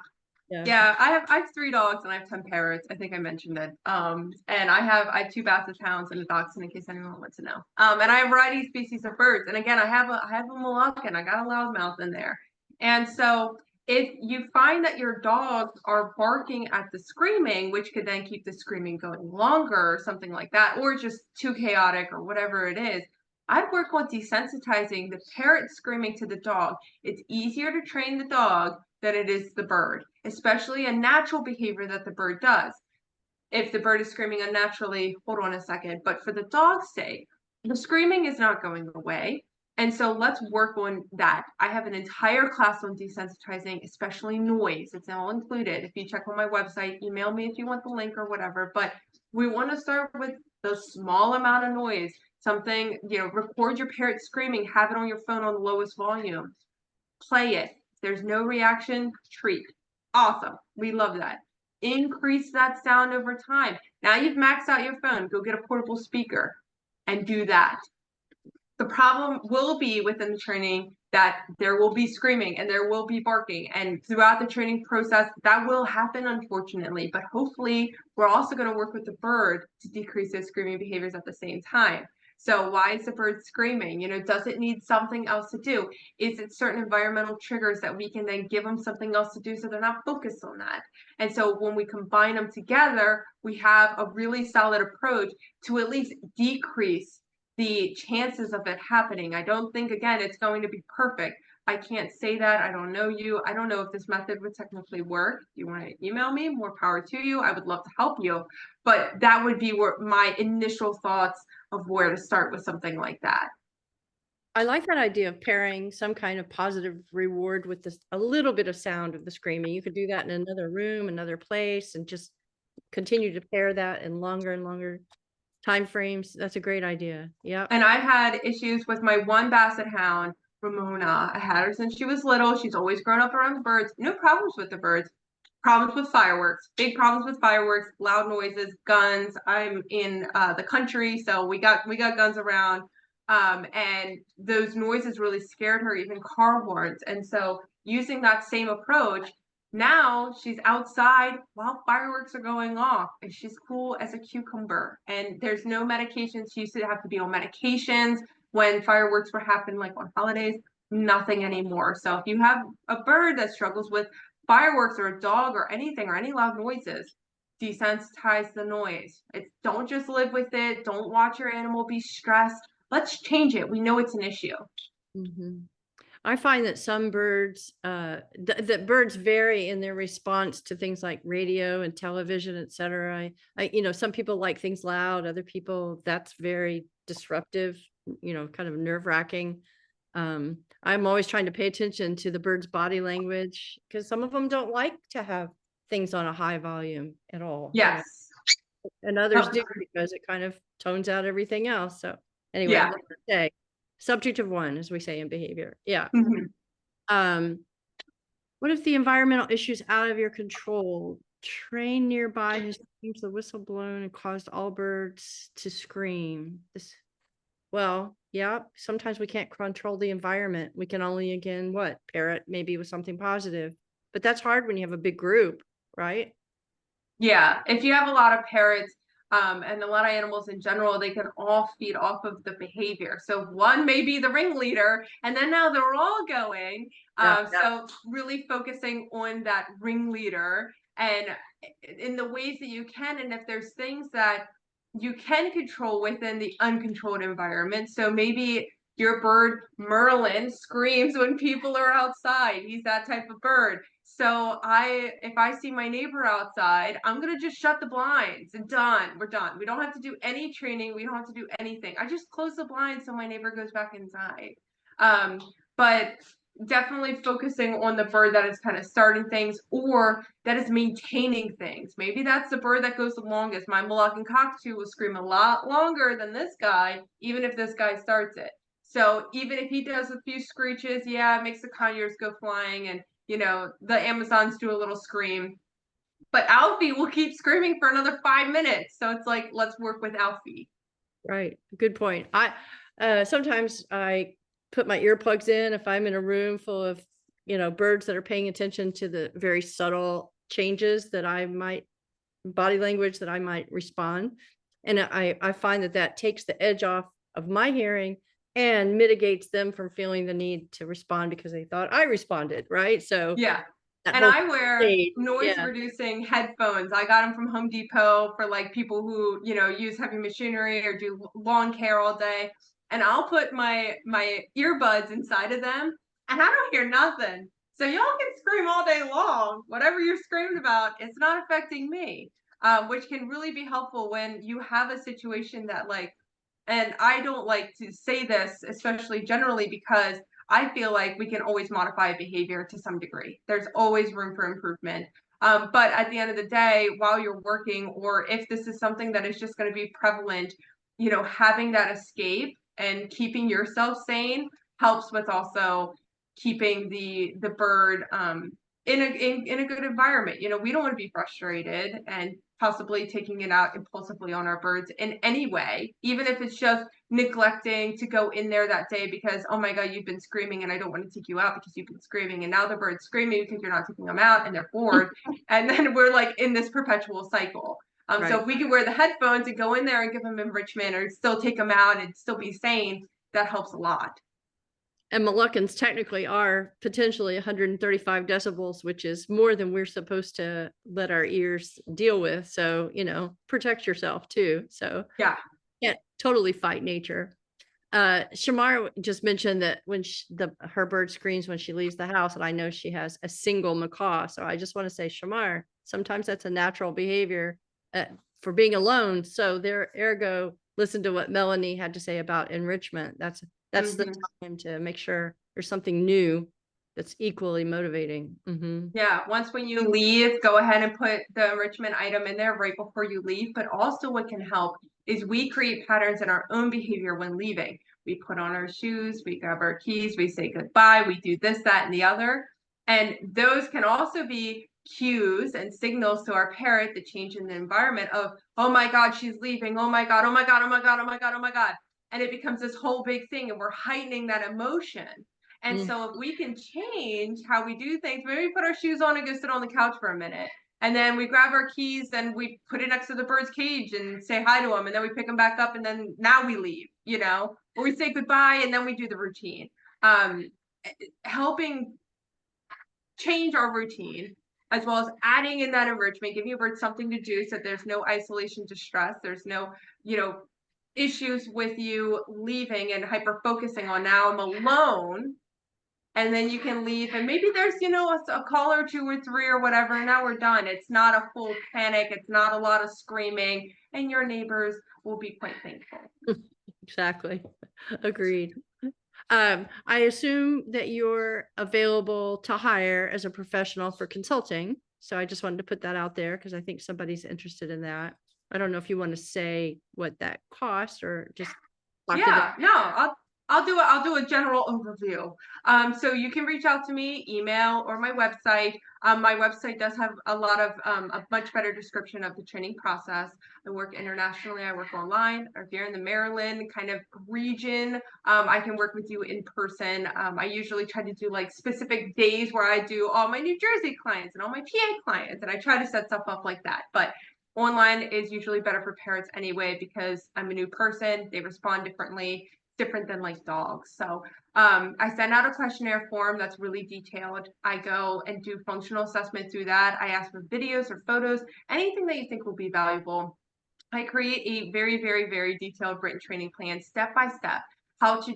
Yeah. I have 3 dogs and I have 10 parrots. I think I mentioned it. And I have 2 basset hounds and a dachshund, in case anyone wants to know. And I have a variety of species of birds. And again, I have a Moluccan. I got a loudmouth in there. And so if you find that your dogs are barking at the screaming, which could then keep the screaming going longer or something like that, or just too chaotic or whatever it is, I'd work on desensitizing the parrot screaming to the dog. It's easier to train the dog than it is the bird, especially a natural behavior that the bird does. If the bird is screaming unnaturally, hold on a second, but for the dog's sake, the screaming is not going away. And so let's work on that. I have an entire class on desensitizing, especially noise. It's all included. If you check on my website, email me if you want the link or whatever. But we want to start with the small amount of noise. Something, record your parrot screaming, have it on your phone on the lowest volume. Play it. If there's no reaction, treat. Awesome. We love that. Increase that sound over time. Now you've maxed out your phone. Go get a portable speaker and do that. The problem will be within the training that there will be screaming and there will be barking. And throughout the training process, that will happen, unfortunately. But hopefully, we're also going to work with the bird to decrease those screaming behaviors at the same time. So why is the bird screaming? Does it need something else to do? Is it certain environmental triggers that we can then give them something else to do so they're not focused on that? And so when we combine them together, we have a really solid approach to at least decrease the chances of it happening. I don't think, again, it's going to be perfect. I can't say that. I don't know you. I don't know if this method would technically work. If you want to email me, more power to you. I would love to help you. But that would be my initial thoughts of where to start with something like that. I like that idea of pairing some kind of positive reward with a little bit of sound of the screaming. You could do that in another room, another place, and just continue to pair that in longer and longer time frames. That's a great idea. Yeah. And I've had issues with my one basset hound, Ramona. I had her since she was little. She's always grown up around the birds. No problems with the birds. Problems with fireworks. Big problems with fireworks, loud noises, guns. I'm in the country, so we got guns around. And those noises really scared her, even car horns. And so using that same approach, now she's outside while fireworks are going off and she's cool as a cucumber. And there's no medications. She used to have to be on medications when fireworks were happening, like on holidays, nothing anymore. So if you have a bird that struggles with fireworks or a dog or anything or any loud noises, desensitize the noise. Don't just live with it. Don't watch your animal be stressed. Let's change it. We know it's an issue. Mhm. I find that some birds, that birds vary in their response to things like radio and television, et cetera. Some people like things loud, other people, that's very disruptive, kind of nerve-wracking. I'm always trying to pay attention to the bird's body language because some of them don't like to have things on a high volume at all. Yes. And others do because it kind of tones out everything else. So anyway, Yeah. let's say subject of one, as we say in behavior. Yeah. What if the environmental issue's out of your control? Train nearby has changed the whistle blown and caused all birds to scream. Well, yeah, sometimes we can't control the environment. We can only, again, parrot maybe with something positive. But that's hard when you have a big group, right? Yeah, if you have a lot of parrots, and a lot of animals in general, they can all feed off of the behavior. So one may be the ringleader, and then now they're all going. So really focusing on that ringleader and in the ways that you can, and if there's things that you can control within the uncontrolled environment. So maybe your bird Merlin screams when people are outside. He's that type of bird. So if I see my neighbor outside, I'm gonna just shut the blinds and done. We're done. We don't have to do any training. We don't have to do anything. I just close the blinds so my neighbor goes back inside. But definitely focusing on the bird that is kind of starting things or that is maintaining things. Maybe that's the bird that goes the longest. My Moluccan cockatoo will scream a lot longer than this guy, even if this guy starts it. So even if he does a few screeches, yeah, it makes the conures go flying and the Amazons do a little scream. But Alfie will keep screaming for another 5 minutes. So it's like, let's work with Alfie. Right. Good point. Sometimes I put my earplugs in if I'm in a room full of, birds that are paying attention to the very subtle changes that body language that I might respond. And I find that takes the edge off of my hearing and mitigates them from feeling the need to respond because they thought I responded, right? So yeah. And I wear noise reducing headphones. I got them from Home Depot for like people who, use heavy machinery or do lawn care all day. And I'll put my earbuds inside of them and I don't hear nothing. So y'all can scream all day long. Whatever you're screaming about, it's not affecting me, which can really be helpful when you have a situation that and I don't like to say this, especially generally, because I feel like we can always modify behavior to some degree. There's always room for improvement. But at the end of the day, while you're working, or if this is something that is just going to be prevalent, having that escape and keeping yourself sane helps with also keeping the bird in a good environment. We don't want to be frustrated and possibly taking it out impulsively on our birds in any way, even if it's just neglecting to go in there that day because, oh my God, you've been screaming and I don't want to take you out because you've been screaming. And now the bird's screaming because you're not taking them out and they're bored. And then we're like in this perpetual cycle. Right. So if we could wear the headphones and go in there and give them enrichment or still take them out and still be sane, that helps a lot. And Moluccans technically are potentially 135 decibels, which is more than we're supposed to let our ears deal with. So, protect yourself too. So yeah, can't totally fight nature. Shamar just mentioned that when her bird screams when she leaves the house, and I know she has a single macaw. So I just want to say, Shamar, sometimes that's a natural behavior for being alone. So ergo, listen to what Melanie had to say about enrichment. That's the time to make sure there's something new that's equally motivating. Yeah, when you leave, go ahead and put the enrichment item in there right before you leave. But also what can help is we create patterns in our own behavior when leaving. We put on our shoes, we grab our keys, we say goodbye, we do this, that, and the other. And those can also be cues and signals to our parrot, the change in the environment of, oh my God, she's leaving. Oh my God, oh my God, oh my God, oh my God, oh my God. and it becomes this whole big thing, and we're heightening that emotion. And Mm. so if we can change how we do things, maybe we put our shoes on and go sit on the couch for a minute. And then we grab our keys and we put it next to the bird's cage and say hi to them. And then we pick them back up and then now we leave, you know, or we say goodbye and then we do the routine. Helping change our routine, as well as adding in that enrichment, giving your bird something to do so there's no isolation distress, there's no, you know, issues with you leaving and hyper focusing on now I'm alone. And then you can leave and maybe there's, you know, a call or two or three or whatever, and now we're done. It's not a full panic, it's not a lot of screaming, and your neighbors will be quite thankful. Exactly. Agreed. I assume that you're available to hire as a professional for consulting. So I just wanted to put that out there because I think somebody's interested in that. I don't know if you want to say what that costs or just talk to Yeah, no, I'll do a general overview. So you can reach out to me, email or my website. My website does have a lot of a much better description of the training process. I work internationally, I work online. Or if you're in the Maryland kind of region, I can work with you in person. I usually try to do like specific days where I do all my New Jersey clients and all my PA clients, and I try to set stuff up like that. But online is usually better for parents anyway, because I'm a new person, they respond differently, different than like dogs. So I send out a questionnaire form that's really detailed. I go and do functional assessment through that. I ask for videos or photos, anything that you think will be valuable. I create a very, very, very detailed written training plan, step by step, how to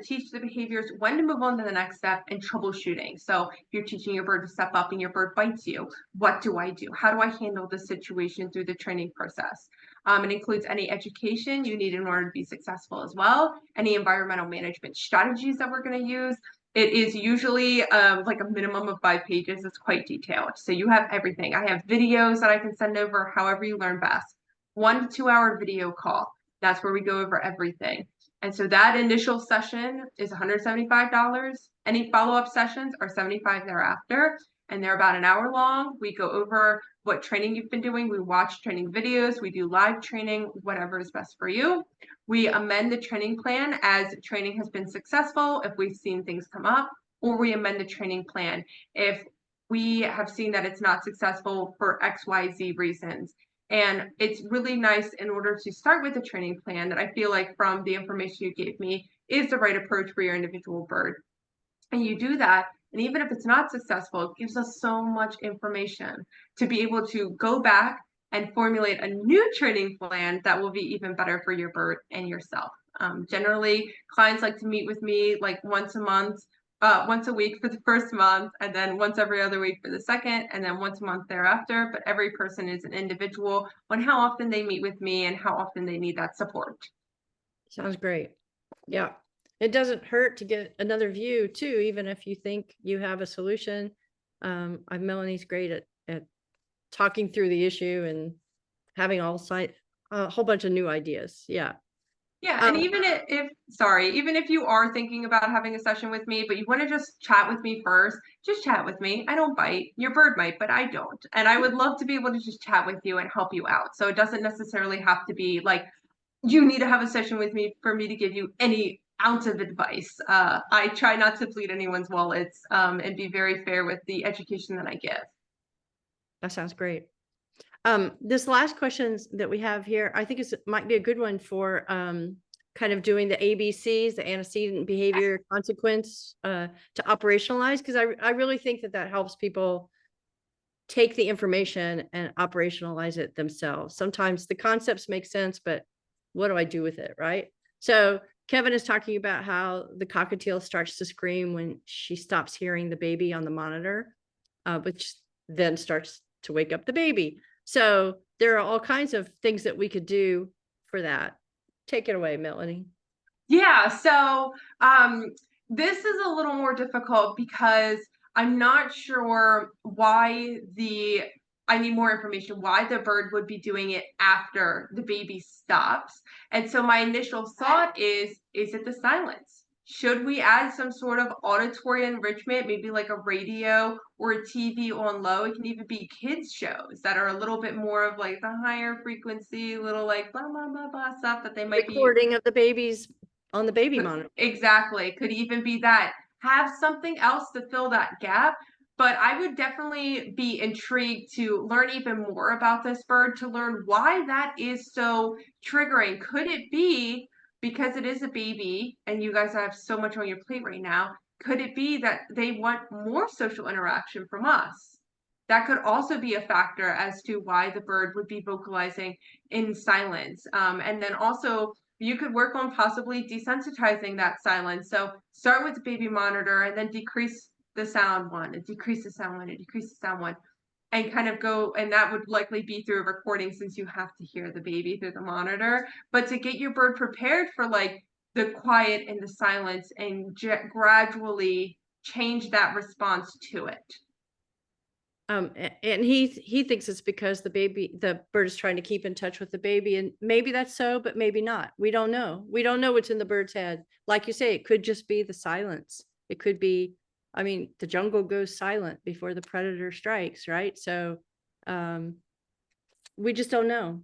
teach the behaviors, when to move on to the next step, and troubleshooting. So if you're teaching your bird to step up and your bird bites you, what do I do? How do I handle the situation through the training process? It includes any education you need in order to be successful as well, any environmental management strategies that we're going to use. It is usually like a minimum of 5 pages. It's quite detailed. So you have everything. I have videos that I can send over however you learn best. 1 to 2 hour video call. That's where we go over everything. And so that initial session is $175. Any follow-up sessions are $75 thereafter, and they're about an hour long. We go over what training you've been doing. We watch training videos. We do live training, whatever is best for you. We amend the training plan as training has been successful, if we've seen things come up, or we amend the training plan if we have seen that it's not successful for XYZ reasons. And it's really nice, in order to start with a training plan that I feel like from the information you gave me is the right approach for your individual bird. And you do that, and even if it's not successful, it gives us so much information to be able to go back and formulate a new training plan that will be even better for your bird and yourself. Generally, clients like to meet with me like once a week for the first month, and then once every other week for the second, and then once a month thereafter. But every person is an individual on how often they meet with me and how often they need that support. Sounds great. Yeah. It doesn't hurt to get another view too, even if you think you have a solution. Melanie's great at talking through the issue and having a whole bunch of new ideas. Yeah. Yeah, and even even if you are thinking about having a session with me, but you want to just chat with me first, just chat with me. I don't bite. Your bird might, but I don't. And I would love to be able to just chat with you and help you out. So it doesn't necessarily have to be like you need to have a session with me for me to give you any ounce of advice. I try not to bleed anyone's wallets and be very fair with the education that I give. That sounds great. This last questions that we have here, I think might be a good one for kind of doing the ABCs, the antecedent behavior consequence to operationalize, because I really think that helps people take the information and operationalize it themselves. Sometimes the concepts make sense, but what do I do with it, right? So Kevin is talking about how the cockatiel starts to scream when she stops hearing the baby on the monitor, which then starts to wake up the baby. So there are all kinds of things that we could do for that. Take it away, Melanie. Yeah, so this is a little more difficult because I'm not sure why I need more information, why the bird would be doing it after the baby stops. And so my initial thought is it the silence? should we add some sort of auditory enrichment, maybe like a radio or a TV on low? It can even be kids shows that are a little bit more of like the higher frequency, little like blah, blah, blah, blah stuff that they might be. Recording of the babies on the baby monitor. Exactly. Could even be that. Have something else to fill that gap. But I would definitely be intrigued to learn even more about this bird, to learn why that is so triggering. Could it be because it is a baby and you guys have so much on your plate right now? Could it be that they want more social interaction from us? That could also be a factor as to why the bird would be vocalizing in silence. And then also, you could work on possibly desensitizing that silence. So start with the baby monitor and then decrease the sound one, and decrease the sound one, and decrease the sound one, and kind of go, and that would likely be through a recording since you have to hear the baby through the monitor. But to get your bird prepared for like the quiet and the silence and gradually change that response to it. And he thinks it's because the bird is trying to keep in touch with the baby, and maybe that's so, but maybe not. We don't know. We don't know what's in the bird's head. Like you say, it could just be the silence. It could be, I mean, the jungle goes silent before the predator strikes, right? So, we just don't know.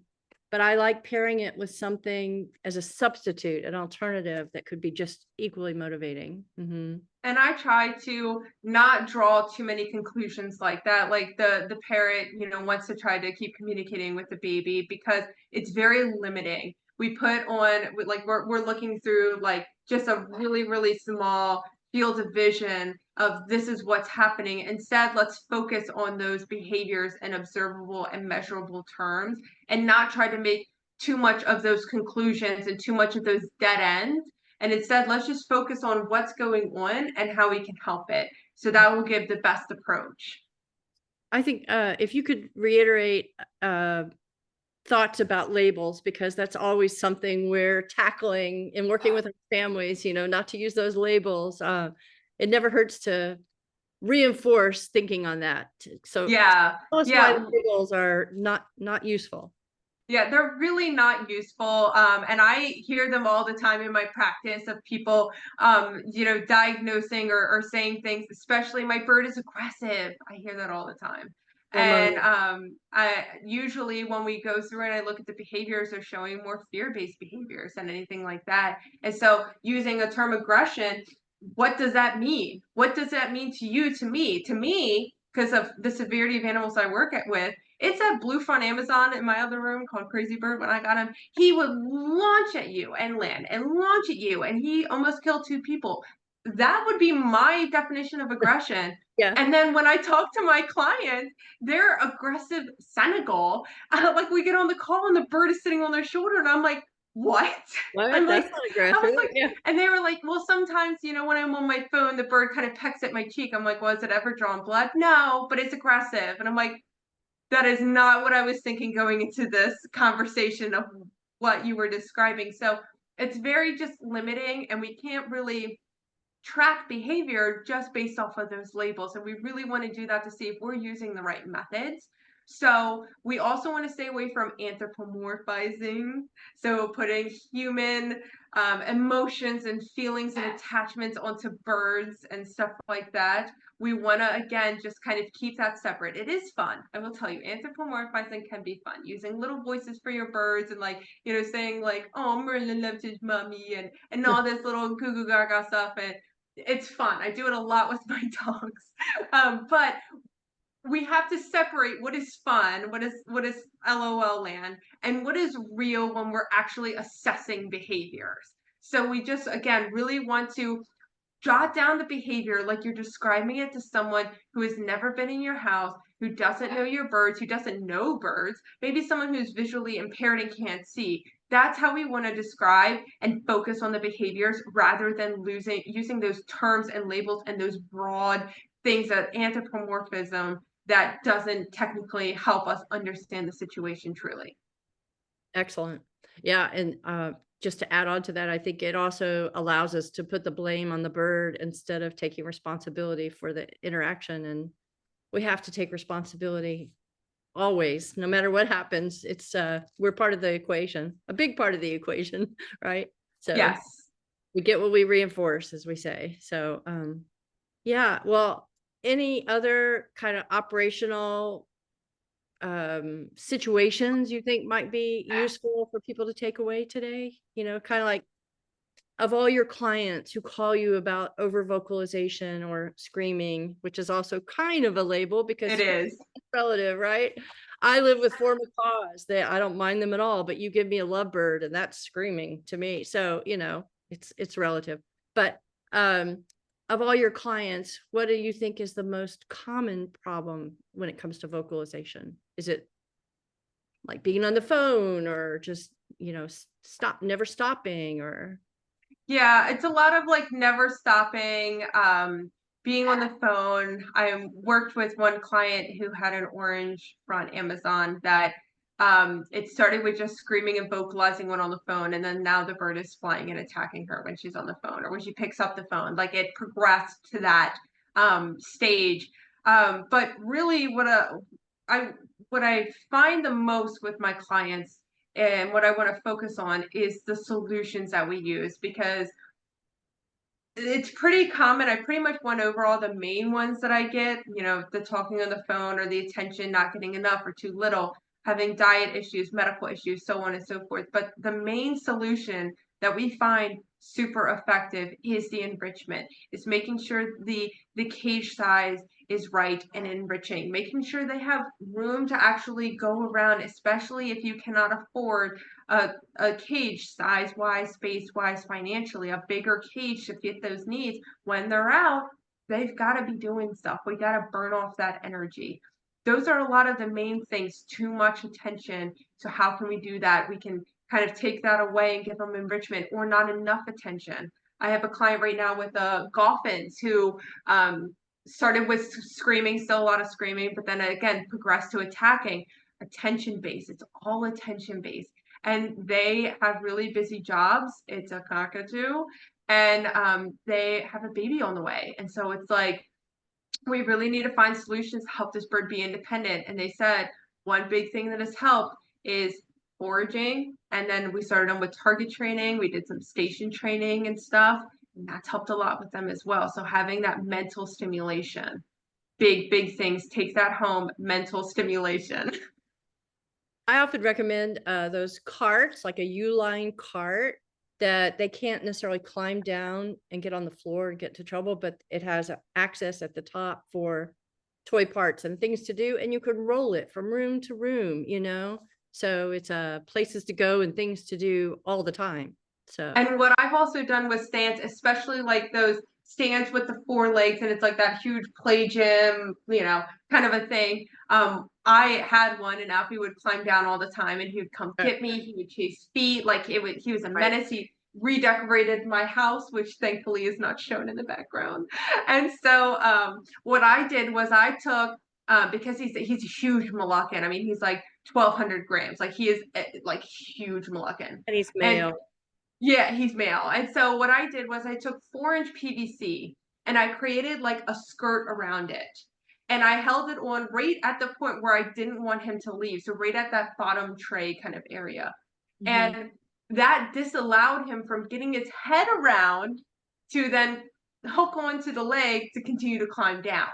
But I like pairing it with something as a substitute, an alternative that could be just equally motivating. And I try to not draw too many conclusions like that. Like the parrot, wants to try to keep communicating with the baby because it's very limiting. We put on, like, we're looking through like just a really, really small field of vision of this is what's happening. Instead, let's focus on those behaviors in observable and measurable terms and not try to make too much of those conclusions and too much of those dead ends. And instead, let's just focus on what's going on and how we can help it. So that will give the best approach. I think if you could reiterate thoughts about labels, because that's always something we're tackling in working with our families, not to use those labels. It never hurts to reinforce thinking on that. So yeah, tell us why labels are not useful. Yeah, they're really not useful. And I hear them all the time in my practice of people, diagnosing or saying things, especially my bird is aggressive. I hear that all the time. And I usually when we go through and I look at the behaviors, they're showing more fear-based behaviors than anything like that. And so using a term aggression, what does that mean? What does that mean to you, to me? To me, because of the severity of animals I work with, it's that blue front Amazon in my other room called Crazy Bird. When I got him, he would launch at you and land and launch at you, and he almost killed 2 people. That would be my definition of aggression. Yeah. And then when I talk to my clients, they're aggressive Senegal. Like we get on the call and the bird is sitting on their shoulder, and I'm like, what? I'm like, not aggressive. I was like, yeah. And they were like, well, sometimes, when I'm on my phone, the bird kind of pecks at my cheek. I'm like, well, has it ever drawn blood? No, but it's aggressive. And I'm like, that is not what I was thinking going into this conversation of what you were describing. So it's very just limiting, and we can't really track behavior just based off of those labels. And we really want to do that to see if we're using the right methods. So we also want to stay away from anthropomorphizing. So putting human emotions and feelings and attachments onto birds and stuff like that. We want to, again, just kind of keep that separate. It is fun. I will tell you, anthropomorphizing can be fun. Using little voices for your birds and saying like, oh, Merlin loves his mommy and all this little goo goo gaga stuff. And it's fun. I do it a lot with my dogs. But we have to separate what is fun, what is LOL land, and what is real when we're actually assessing behaviors. So we just, again, really want to jot down the behavior like you're describing it to someone who has never been in your house, who doesn't know your birds, who doesn't know birds, maybe someone who's visually impaired and can't see. That's how we want to describe and focus on the behaviors rather than using those terms and labels and those broad things that anthropomorphism that doesn't technically help us understand the situation truly. Excellent. Yeah. And just to add on to that, I think it also allows us to put the blame on the bird instead of taking responsibility for the interaction. And we have to take responsibility always, no matter what happens. It's we're part of the equation, a big part of the equation, right? So yes. We get what we reinforce, as we say. So, yeah, well, any other kind of operational situations you think might be useful for people to take away today? You know, kind of like, of all your clients who call you about over vocalization or screaming, which is also kind of a label because It is. it's relative, right? I live with four macaws that I don't mind them at all, but you give me a lovebird and that's screaming to me. So, you know, it's relative. But of all your clients, what do you think is the most common problem when it comes to vocalization? Is it like being on the phone or just, you know, never stopping or Yeah, it's a lot of like never stopping, being on the phone. I worked with one client who had an orange front Amazon that it started with just screaming and vocalizing when on the phone, and then now the bird is flying and attacking her when she's on the phone or when she picks up the phone. Like it progressed to that stage. But really I what I find the most with my clients and what I want to focus on is the solutions that we use because it's pretty common. I pretty much went over all the main ones that I get, you know, the talking on the phone or the attention not getting enough or too little, having diet issues, medical issues, so on and so forth. But the main solution that we find super effective is the enrichment. Is making sure the cage size is right and enriching, making sure they have room to actually go around, especially if you cannot afford a cage size wise, space wise, financially, a bigger cage to fit those needs. When they're out, they've got to be doing stuff. We got to burn off that energy. Those are a lot of the main things. Too much attention. So how can we do that? We can kind of take that away and give them enrichment, or not enough attention. I have a client right now with Golfins who started with screaming, still a lot of screaming, but then again progressed to attacking. Attention based. It's all attention based, and they have really busy jobs. It's a cockatoo, and they have a baby on the way, and so it's like we really need to find solutions to help this bird be independent. And they said one big thing that has helped is foraging, and then we started them with target training. We did some station training and stuff, and that's helped a lot with them as well. So having that mental stimulation, big things, take that home. Mental stimulation. I often recommend those carts, like a U-line cart that they can't necessarily climb down and get on the floor and get into trouble, but it has access at the top for toy parts and things to do, and you can roll it from room to room, you know? So it's places to go and things to do all the time. So And what I've also done with stands, especially like those stands with the four legs, and it's like that huge play gym, you know, kind of a thing. I had one, and Alfie would climb down all the time, and he would come get me. He would chase feet, like it would. He was a right. menace. He redecorated my house, which thankfully is not shown in the background. And so, what I did was I took. Because he's a huge Moluccan. I mean, he's like 1,200 grams. Like he is like huge Moluccan. And he's And male. yeah, he's male. And so what I did was I took 4-inch PVC and I created like a skirt around it. And I held it on right at the point where I didn't want him to leave. So right at that bottom tray kind of area. Mhm. And that disallowed him from getting his head around to then hook onto the leg to continue to climb down.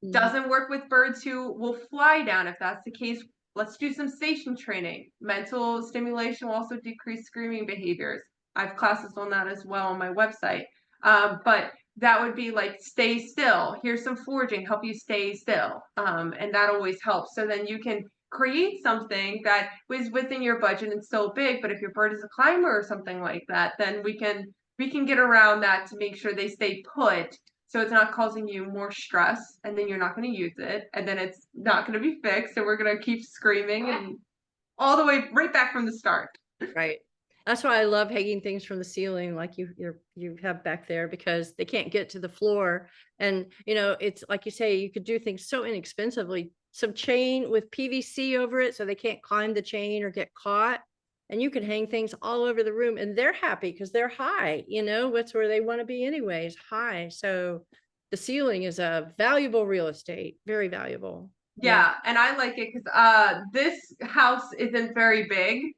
Mhm. Doesn't work with birds who will fly down. If that's the case, let's do some station training. Mental stimulation will also decrease screaming behaviors. I have classes on that as well on my website. But that would be like stay still. Here's some foraging, help you stay still. And that always helps. So then you can create something that was within your budget and still big. But if your bird is a climber or something like that, then we can get around that to make sure they stay put. So it's not causing you more stress, and then you're not going to use it, and then it's not going to be fixed, and we're going to keep screaming and all the way right back from the start. Right. That's why I love hanging things from the ceiling like you have back there, because they can't get to the floor. And you know, it's like you say, you could do things so inexpensively. Some chain with PVC over it so they can't climb the chain or get caught. And you can hang things all over the room and they're happy because they're high, you know, that's where they want to be anyways, high. So the ceiling is a valuable real estate, very valuable. Yeah, and I like it because this house isn't very big.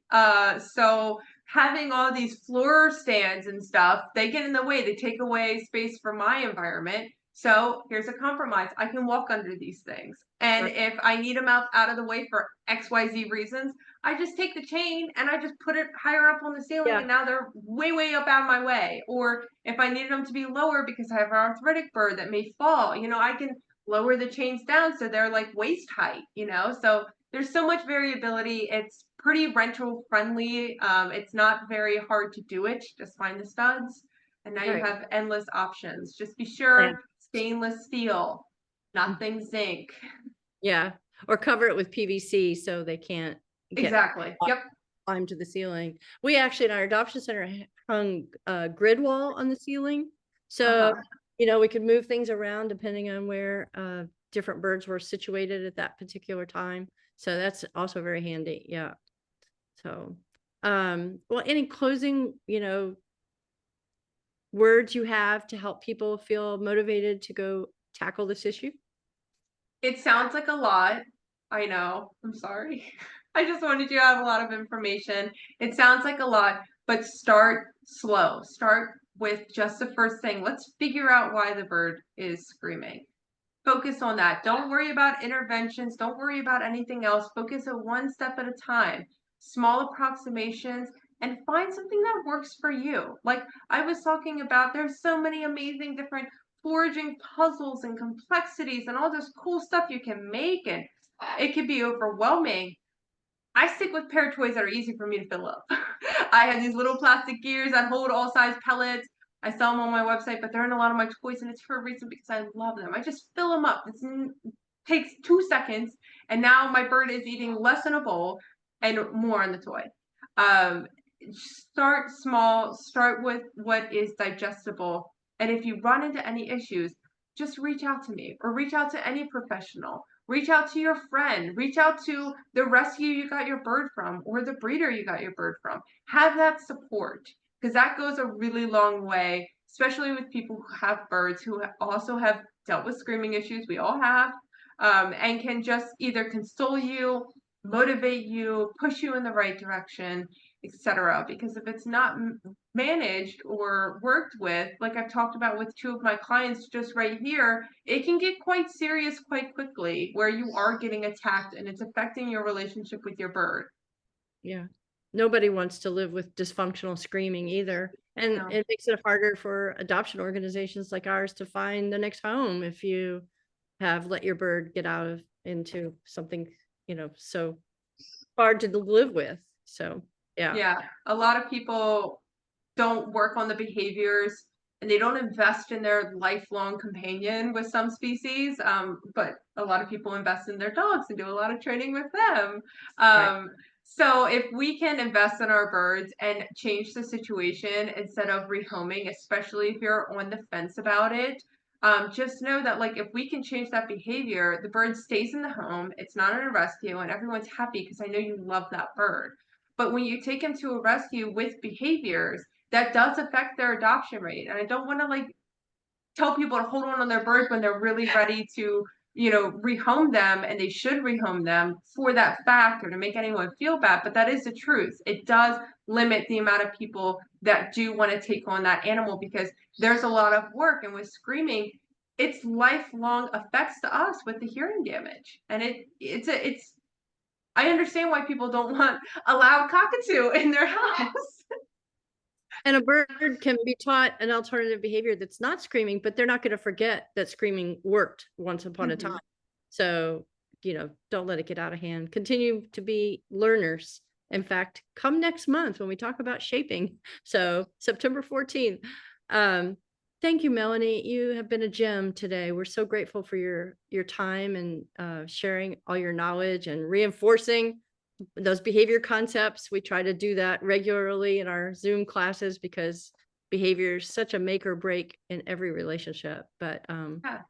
So having all these floor stands and stuff, they get in the way, they take away space from my environment. So here's a compromise. I can walk under these things. And Right. if I need them out of the way for XYZ reasons, I just take the chain and I just put it higher up on the ceiling, Yeah. and now they're way, way up out of my way. Or if I needed them to be lower because I have an arthritic bird that may fall, you know, I can lower the chains down so they're like waist height, you know? So there's so much variability. It's pretty rental friendly. It's not very hard to do it. Just find the studs, and now you Right. have endless options. Just be Lamp. sure stainless steel, nothing zinc. Yeah. Or cover it with PVC so they can't get Exactly. Yep. climb to the ceiling. We actually in our adoption center hung a grid wall on the ceiling. So, you know, we could move things around depending on where different birds were situated at that particular time. So that's also very handy. Yeah. So, well, any closing, you know, words you have to help people feel motivated to go tackle this issue? It sounds like a lot. I know. I'm sorry. I just wanted you to have a lot of information. It sounds like a lot, but start slow. Start with just the first thing. Let's figure out why the bird is screaming. Focus on that. Don't worry about interventions. Don't worry about anything else. Focus on one step at a time. Small approximations, and find something that works for you. Like I was talking about, there's so many amazing different foraging puzzles and complexities and all this cool stuff you can make, and it can be overwhelming. I stick with pair toys that are easy for me to fill up. I have these little plastic gears that hold all size pellets. I sell them on my website, but they're in a lot of my toys, and it's for a reason, because I love them. I just fill them up. It takes 2 seconds, and now my bird is eating less in a bowl and more on the toy. Um, Start small, start with what is digestible. And if you run into any issues, just reach out to me or reach out to any professional. Reach out to your friend, reach out to the rescue you got your bird from or the breeder you got your bird from. Have that support, because that goes a really long way, especially with people who have birds who also have dealt with screaming issues. We all have, and can just either console you, motivate you, push you in the right direction, etc. Because if it's not managed or worked with, like I've talked about with two of my clients just right here, it can get quite serious quite quickly, where you are getting attacked and it's affecting your relationship with your bird. Yeah. Nobody wants to live with dysfunctional screaming either. And No. it makes it harder for adoption organizations like ours to find the next home if you have let your bird get out of into something, you know, so hard to live with. So, yeah. Yeah, a lot of people don't work on the behaviors, and they don't invest in their lifelong companion with some species. But a lot of people invest in their dogs and do a lot of training with them. Right. So if we can invest in our birds and change the situation instead of rehoming, especially if you're on the fence about it, just know that like if we can change that behavior, the bird stays in the home, it's not in a rescue, and everyone's happy because I know you love that bird. But when you take them to a rescue with behaviors, that does affect their adoption rate. And I don't want to like tell people to hold on their birds when they're really ready to, you know, rehome them, and they should rehome them for that fact or to make anyone feel bad. But that is the truth. It does limit the amount of people that do want to take on that animal, because there's a lot of work. And with screaming, it's lifelong effects to us with the hearing damage. And it's I understand why people don't want a loud cockatoo in their house. And a bird can be taught an alternative behavior that's not screaming, but they're not going to forget that screaming worked once upon a time. So, you know, don't let it get out of hand. Continue to be learners. In fact, come next month when we talk about shaping. So September 14th. Thank you, Melanie. You have been a gem today. We're so grateful for your time and sharing all your knowledge and reinforcing those behavior concepts. We try to do that regularly in our Zoom classes because behavior is such a make or break in every relationship. But Yeah. yeah,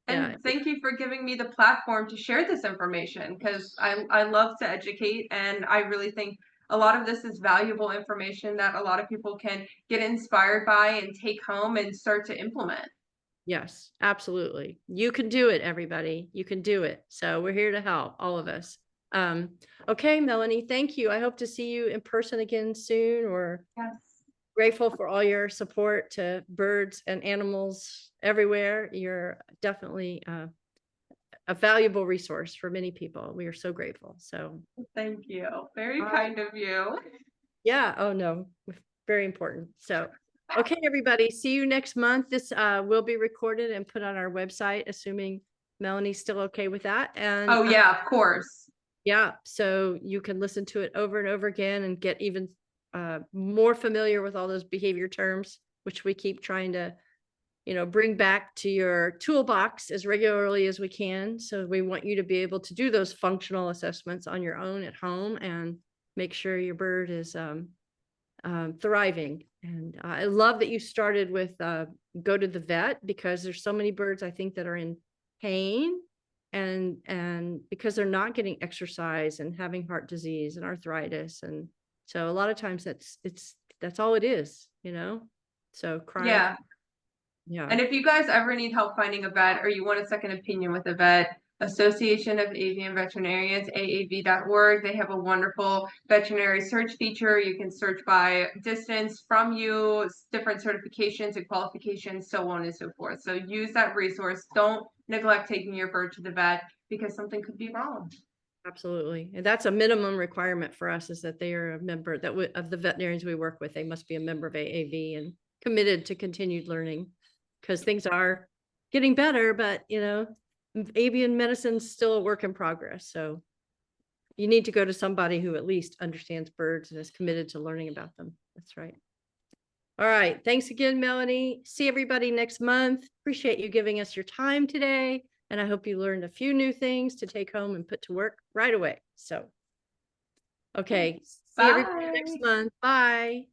And thank you for giving me the platform to share this information, because I love to educate, and I really think a lot of this is valuable information that a lot of people can get inspired by and take home and start to implement. yes, absolutely. You can do it, everybody. You can do it. So we're here to help, all of us. Okay, Melanie, thank you. I hope to see you in person again soon, or Yes. grateful for all your support to birds and animals everywhere. You're definitely a valuable resource for many people. We are so grateful. So Thank you. Very All right. kind of you. yeah, oh no, very important. So, okay, everybody, see you next month. This will be recorded and put on our website, assuming Melanie's still okay with that. And Oh yeah, of course. yeah, so you can listen to it over and over again and get even more familiar with all those behavior terms, which we keep trying to, bring back to your toolbox as regularly as we can. So we want you to be able to do those functional assessments on your own at home and make sure your bird is thriving. And I love that you started with go to the vet, because there's so many birds, I think, that are in pain and because they're not getting exercise and having heart disease and arthritis. And so a lot of times that's all it is, so crying. Yeah. Yeah. And if you guys ever need help finding a vet, or you want a second opinion with a vet, Association of Avian Veterinarians, AAV.org, they have a wonderful veterinary search feature. You can search by distance from you, different certifications and qualifications, so on and so forth. So use that resource. Don't neglect taking your bird to the vet, because something could be wrong. Absolutely. And that's a minimum requirement for us, is that they are a member of the veterinarians we work with. They must be a member of AAV and committed to continued learning, because things are getting better, but avian medicine's still a work in progress. So you need to go to somebody who at least understands birds and is committed to learning about them. That's right. All right. Thanks again, Melanie. See everybody next month. Appreciate you giving us your time today. And I hope you learned a few new things to take home and put to work right away. So, okay. See everybody next month. Bye.